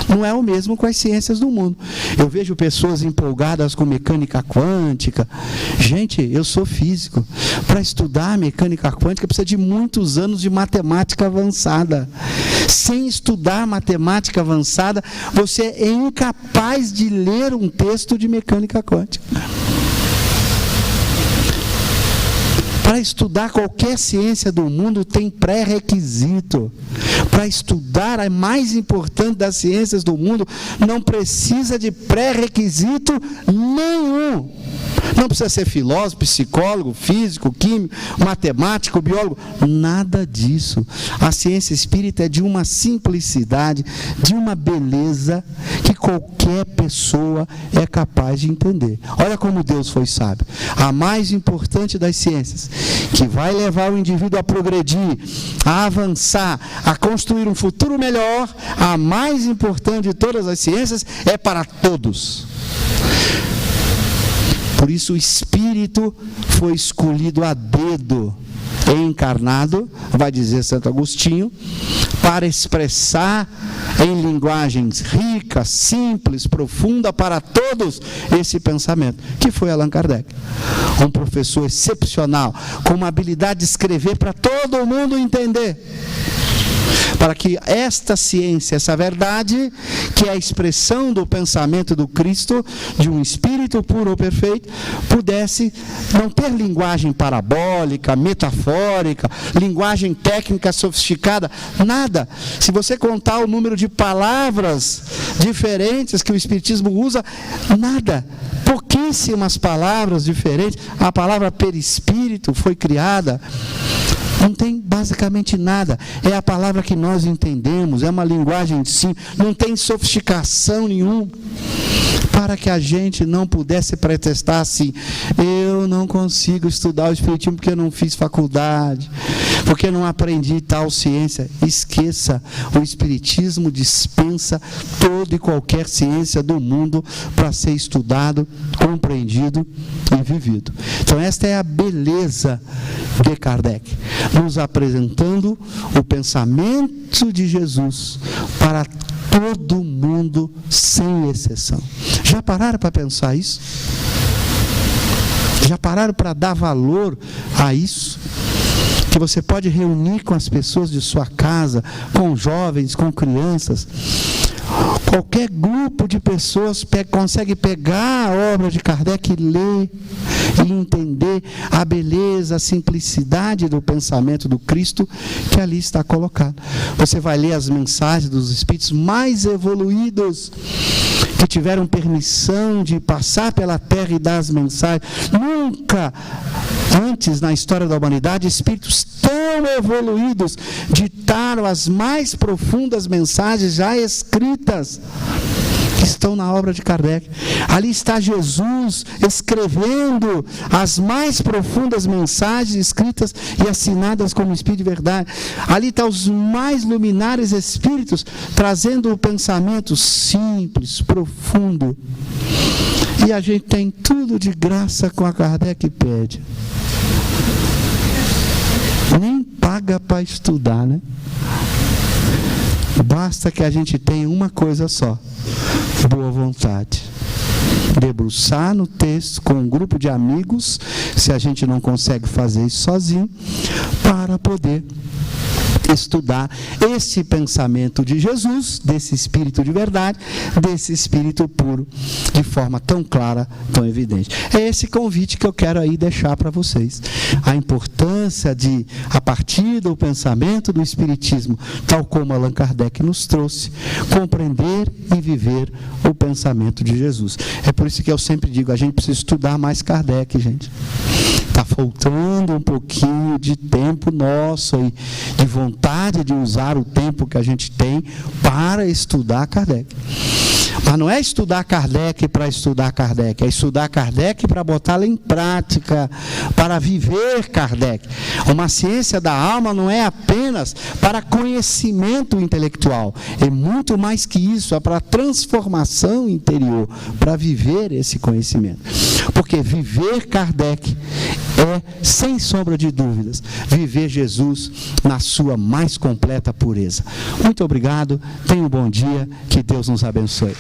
Não é o mesmo com as ciências do mundo. Eu vejo pessoas empolgadas com mecânica quântica. Gente, eu sou físico. Para estudar mecânica quântica precisa de muitos anos de matemática avançada. Sem estudar matemática avançada, você é incapaz de ler um texto de mecânica quântica. Para estudar qualquer ciência do mundo tem pré-requisito. Para estudar a mais importante das ciências do mundo, não precisa de pré-requisito nenhum. Não precisa ser filósofo, psicólogo, físico, químico, matemático, biólogo, nada disso. A ciência espírita é de uma simplicidade, de uma beleza que qualquer pessoa é capaz de entender. Olha como Deus foi sábio. A mais importante das ciências, que vai levar o indivíduo a progredir, a avançar, a construir um futuro melhor, a mais importante de todas as ciências é para todos. Por isso o Espírito foi escolhido a dedo, encarnado, vai dizer Santo Agostinho, para expressar em linguagens ricas, simples, profunda para todos esse pensamento, que foi Allan Kardec. Um professor excepcional, com uma habilidade de escrever para todo mundo entender. Para que esta ciência, essa verdade, que é a expressão do pensamento do Cristo, de um espírito puro ou perfeito, pudesse não ter linguagem parabólica, metafórica, linguagem técnica sofisticada, nada. Se você contar o número de palavras diferentes que o Espiritismo usa, nada. Pouquíssimas palavras diferentes. A palavra perispírito foi criada. Não tem basicamente nada. É a palavra que nós entendemos, é uma linguagem simples, não tem sofisticação nenhuma. Para que a gente não pudesse pretextar assim: eu não consigo estudar o Espiritismo porque eu não fiz faculdade, porque eu não aprendi tal ciência. Esqueça, o Espiritismo dispensa toda e qualquer ciência do mundo para ser estudado, compreendido e vivido. Então esta é a beleza de Kardec, nos apresentando o pensamento de Jesus para todo mundo, sem exceção. Já pararam para pensar isso? Já pararam para dar valor a isso? Que você pode reunir com as pessoas de sua casa, com jovens, com crianças. Qualquer grupo de pessoas consegue pegar a obra de Kardec e ler e entender a beleza, a simplicidade do pensamento do Cristo que ali está colocado. Você vai ler as mensagens dos espíritos mais evoluídos, que tiveram permissão de passar pela terra e dar as mensagens. Nunca antes na história da humanidade espíritos tão evoluídos ditaram as mais profundas mensagens já escritas, que estão na obra de Kardec. Ali está Jesus escrevendo as mais profundas mensagens escritas e assinadas como Espírito de verdade. Ali estão os mais luminares espíritos trazendo o pensamento simples, profundo. E a gente tem tudo de graça com a Kardec pede. Nem paga para estudar, né? Basta que a gente tenha uma coisa só: boa vontade. Debruçar no texto com um grupo de amigos, se a gente não consegue fazer isso sozinho, para poder estudar esse pensamento de Jesus, desse Espírito de verdade, desse Espírito puro de forma tão clara, tão evidente. É esse convite que eu quero aí deixar para vocês. A importância de, a partir do pensamento do Espiritismo, tal como Allan Kardec nos trouxe, compreender e viver o pensamento de Jesus. É por isso que eu sempre digo, a gente precisa estudar mais Kardec, gente. Está faltando um pouquinho de tempo nosso e de vontade de usar o tempo que a gente tem para estudar Kardec. Mas não é estudar Kardec para estudar Kardec, é estudar Kardec para botá-lo em prática, para viver Kardec. Uma ciência da alma não é apenas para conhecimento intelectual, é muito mais que isso, é para transformação interior, para viver esse conhecimento. Porque viver Kardec é, sem sombra de dúvidas, viver Jesus na sua mais completa pureza. Muito obrigado, tenha um bom dia, que Deus nos abençoe.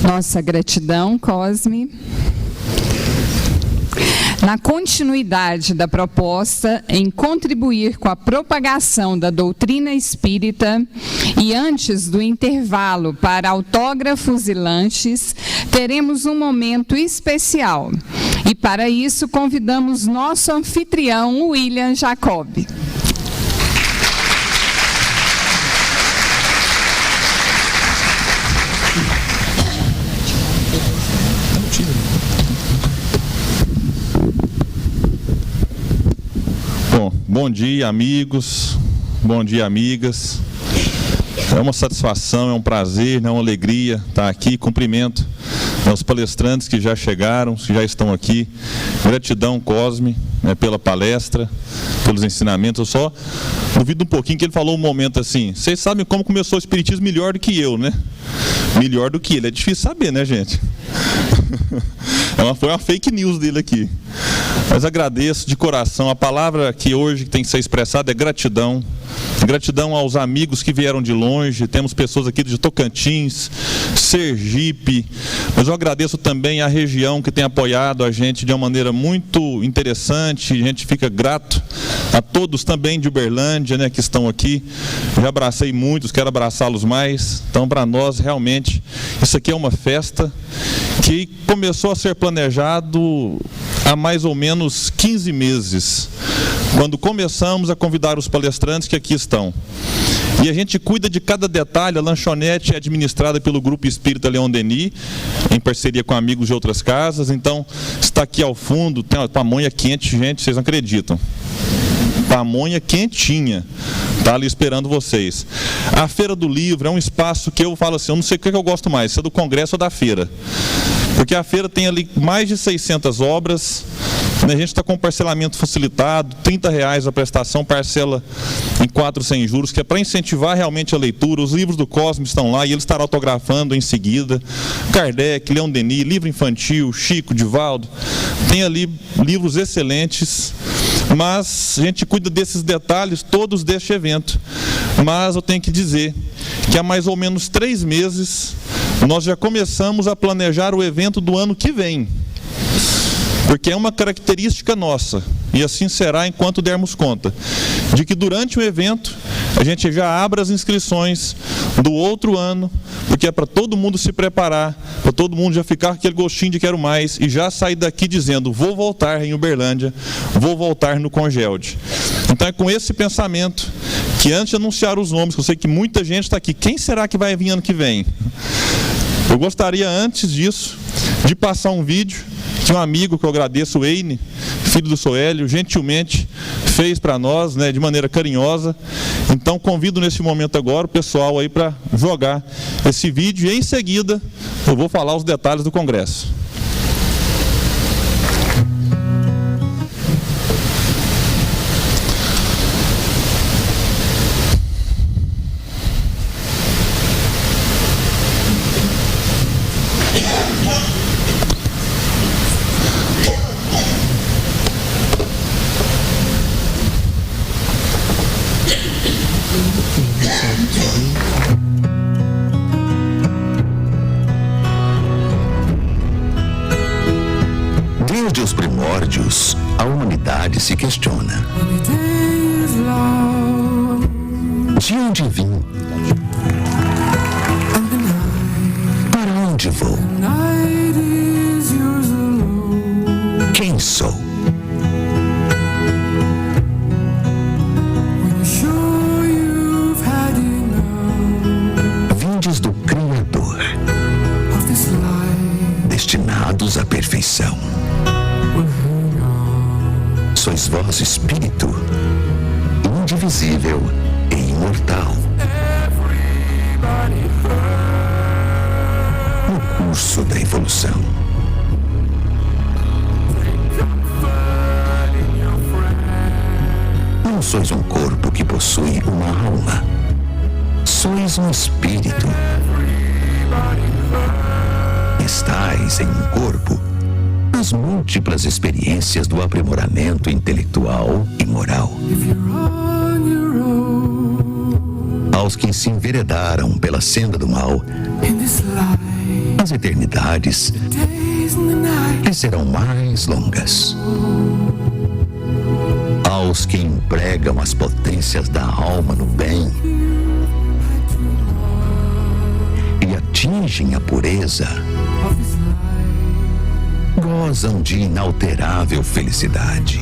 Nossa gratidão, Cosme. Na continuidade da proposta em contribuir com a propagação da doutrina espírita e antes do intervalo para autógrafos e lanches, teremos um momento especial. E para isso convidamos nosso anfitrião, William Jacob.
Bom dia, amigos, bom dia, amigas. É uma satisfação, é um prazer, é uma alegria estar aqui. Cumprimento os palestrantes que já chegaram, que já estão aqui. Gratidão, Cosme, pela palestra, pelos ensinamentos. Eu só duvido um pouquinho que ele falou um momento assim, vocês sabem como começou o Espiritismo melhor do que eu, né? Melhor do que ele. É difícil saber, né, gente? Foi uma fake news dele aqui. Mas agradeço de coração. A palavra que hoje tem que ser expressada é gratidão. Gratidão aos amigos que vieram de longe. Temos pessoas aqui de Tocantins, Sergipe. Mas eu agradeço também à região que tem apoiado a gente de uma maneira muito interessante. A gente fica grato a todos também de Uberlândia, né, que estão aqui. Já abracei muitos, quero abraçá-los mais. Então, para nós, realmente, isso aqui é uma festa que começou a ser planejado há mais ou menos 15 meses, quando começamos a convidar os palestrantes que aqui estão. E a gente cuida de cada detalhe. A lanchonete é administrada pelo Grupo Espírita Leon Denis, em parceria com amigos de outras casas. Então, está aqui ao fundo, tem uma pamonha quente, gente, vocês não acreditam. Pamonha quentinha, está ali esperando vocês. A Feira do Livro é um espaço que eu falo assim, eu não sei o que eu gosto mais, se é do congresso ou da feira. Porque a feira tem ali mais de 600 obras, né? A gente está com parcelamento facilitado, R$30 a prestação, parcela em 4 sem juros, que é para incentivar realmente a leitura. Os livros do Cosme estão lá e ele estará autografando em seguida. Kardec, Leon Denis, livro infantil, Chico, Divaldo. Tem ali livros excelentes, mas a gente cuida desses detalhes todos deste evento. Mas eu tenho que dizer que há mais ou menos 3 meses nós já começamos a planejar o evento do ano que vem, porque é uma característica nossa, e assim será enquanto dermos conta, de que durante o evento a gente já abre as inscrições do outro ano, porque é para todo mundo se preparar, para todo mundo já ficar com aquele gostinho de quero mais, e já sair daqui dizendo, vou voltar em Uberlândia, vou voltar no Congelde. Então é com esse pensamento que, antes de anunciar os nomes, que eu sei que muita gente está aqui, quem será que vai vir ano que vem? Eu gostaria, antes disso, de passar um vídeo que um amigo que eu agradeço, o Eine, filho do Soélio, gentilmente fez para nós, né, de maneira carinhosa. Então convido nesse momento agora o pessoal aí para jogar esse vídeo e em seguida eu vou falar os detalhes do congresso.
Desde os primórdios, a humanidade se questiona: de onde vim? Para onde vou? Quem sou? Vindes do Criador, destinados à perfeição. Sois vós espírito, indivisível e imortal. No curso da evolução. Não sois um corpo que possui uma alma. Sois um espírito. Estais em um corpo nas múltiplas experiências do aprimoramento intelectual e moral. Aos que se enveredaram pela senda do mal, as eternidades lhes serão mais longas. Aos que empregam as potências da alma no bem e atingem a pureza, gozam de inalterável felicidade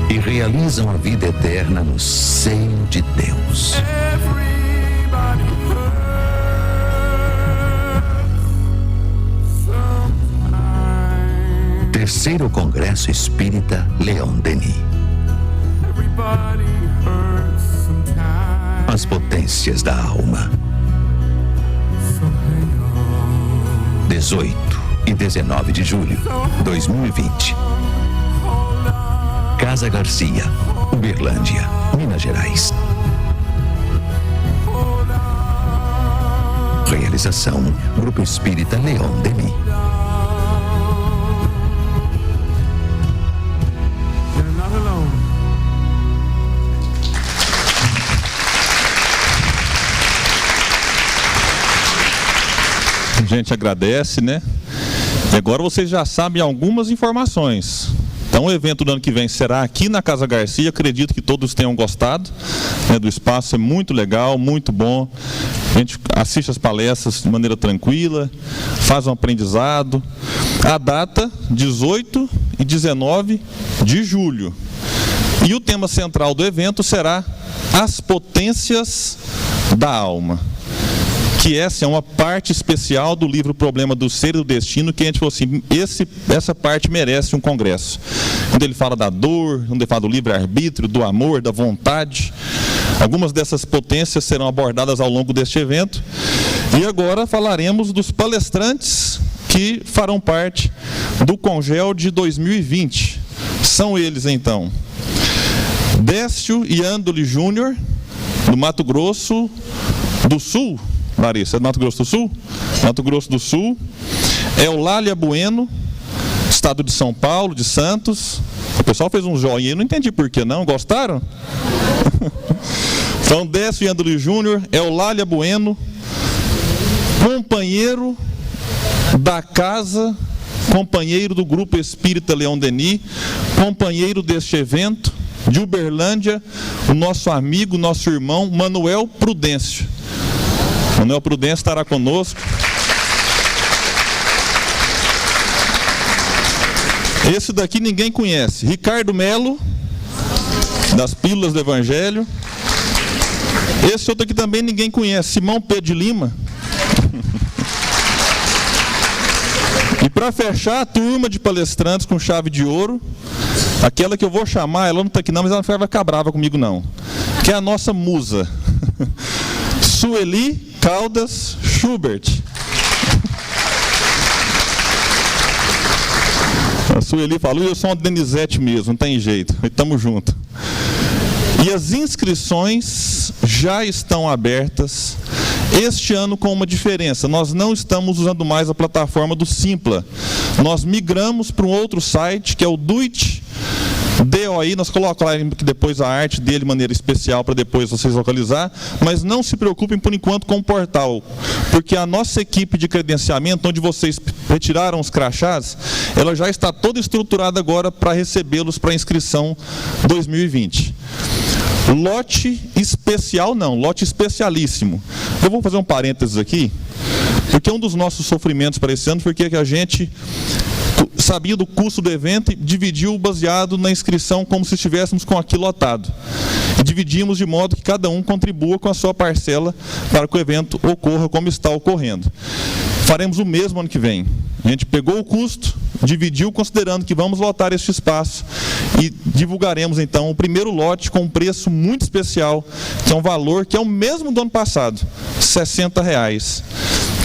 e realizam a vida eterna no seio de Deus. Terceiro Congresso Espírita Leon Denis. As potências da alma. 18 e 19 de julho, 2020. Casa Garcia, Uberlândia, Minas Gerais. Realização: Grupo Espírita Leon Denis.
A gente agradece, né? E agora vocês já sabem algumas informações. Então o evento do ano que vem será aqui na Casa Garcia. Acredito que todos tenham gostado, né, do espaço. É muito legal, muito bom. A gente assiste as palestras de maneira tranquila, faz um aprendizado. A data, 18 e 19 de julho. E o tema central do evento será As Potências da Alma. Que essa é uma parte especial do livro Problema do Ser e do Destino, que a gente falou assim, essa parte merece um congresso. Quando ele fala da dor, quando ele fala do livre-arbítrio, do amor, da vontade. Algumas dessas potências serão abordadas ao longo deste evento. E agora falaremos dos palestrantes que farão parte do Congel de 2020. São eles, então, Décio e Andoli Júnior, do Mato Grosso do Sul. Larissa, é do Mato Grosso do Sul? Mato Grosso do Sul. Eulália Bueno, estado de São Paulo, de Santos. O pessoal fez um joinha, eu não entendi por que não. Gostaram? Então, Décio e Andoli Júnior, Eulália Bueno, companheiro da casa, companheiro do Grupo Espírita Leon Denis, companheiro deste evento, de Uberlândia, o nosso amigo, nosso irmão, Manuel Prudêncio. Manuel Prudêncio estará conosco. Esse daqui ninguém conhece. Ricardo Melo, das Pílulas do Evangelho. Esse outro aqui também ninguém conhece. Simão P. de Lima. E para fechar a turma de palestrantes com chave de ouro, aquela que eu vou chamar, ela não está aqui não, mas ela não vai ficar brava comigo não, que é a nossa musa. Sueli Caldas Schubert. A Sueli falou, eu sou uma Denizete mesmo, não tem jeito, estamos juntos. E as inscrições já estão abertas, este ano com uma diferença, nós não estamos usando mais a plataforma do Simpla, nós migramos para um outro site, que é o DoIT, troféu aí, nós colocamos depois a arte dele de maneira especial para depois vocês localizar, mas não se preocupem por enquanto com o portal, porque a nossa equipe de credenciamento, onde vocês retiraram os crachás, ela já está toda estruturada agora para recebê-los para inscrição 2020. Lote especial não, lote especialíssimo. Eu vou fazer um parênteses aqui, porque um dos nossos sofrimentos para esse ano foi que a gente sabia do custo do evento e dividiu baseado na inscrição como se estivéssemos com aquilo lotado. E dividimos de modo que cada um contribua com a sua parcela para que o evento ocorra como está ocorrendo. Faremos o mesmo ano que vem. A gente pegou o custo, dividiu considerando que vamos lotar este espaço e divulgaremos então o primeiro lote com um preço muito especial, que é um valor que é o mesmo do ano passado, R$60,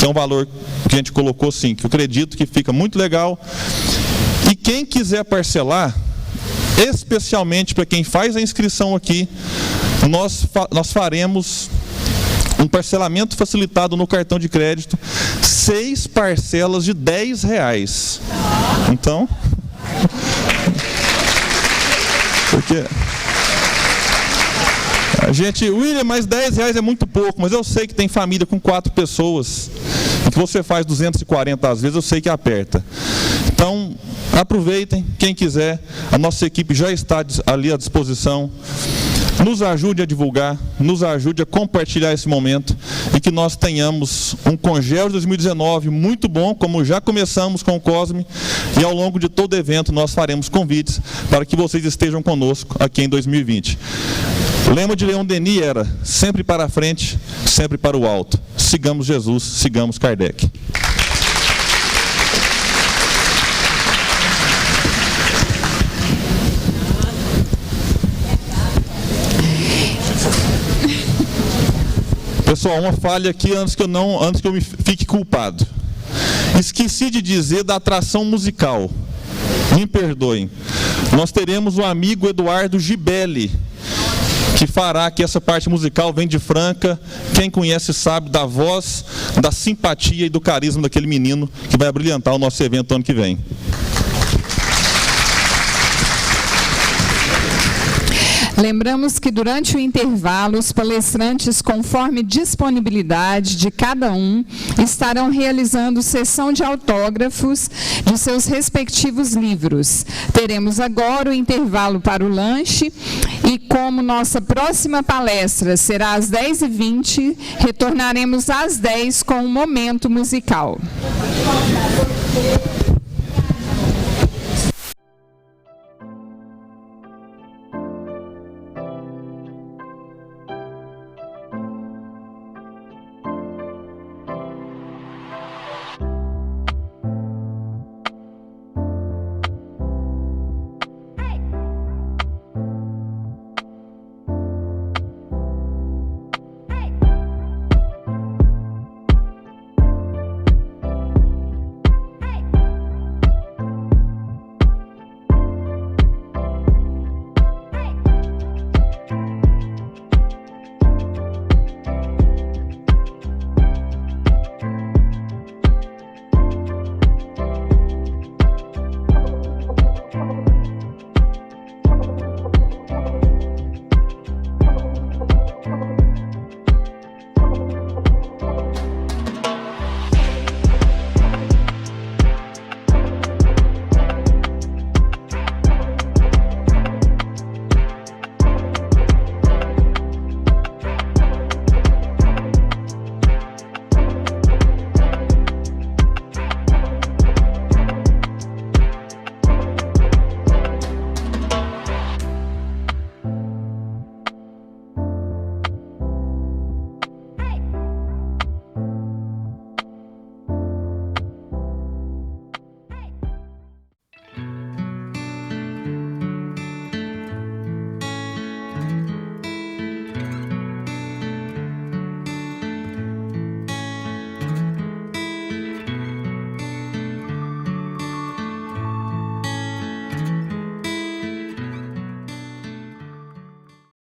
que é um valor que a gente colocou assim, que eu acredito que fica muito legal. E quem quiser parcelar, especialmente para quem faz a inscrição aqui, nós faremos um parcelamento facilitado no cartão de crédito, 6 parcelas de R$10. Então, porque a gente, William, mas R$10 é muito pouco, mas eu sei que tem família com 4 pessoas, e que você faz 240 às vezes, eu sei que aperta. Então, aproveitem, quem quiser, a nossa equipe já está ali à disposição. Nos ajude a divulgar, nos ajude a compartilhar esse momento e que nós tenhamos um Congel 2019 muito bom, como já começamos com o Cosme, e ao longo de todo o evento nós faremos convites para que vocês estejam conosco aqui em 2020. O lema de Leon Denis era: sempre para a frente, sempre para o alto. Sigamos Jesus, sigamos Kardec. Pessoal, uma falha aqui antes que eu me fique culpado. Esqueci de dizer da atração musical. Me perdoem. Nós teremos o amigo Eduardo Gibelli, que fará que essa parte musical vem de Franca. Quem conhece sabe da voz, da simpatia e do carisma daquele menino que vai brilhantar o nosso evento ano que vem.
Lembramos que durante o intervalo, os palestrantes, conforme disponibilidade de cada um, estarão realizando sessão de autógrafos de seus respectivos livros. Teremos agora o intervalo para o lanche e, como nossa próxima palestra será às 10h20, retornaremos às 10h com um momento musical.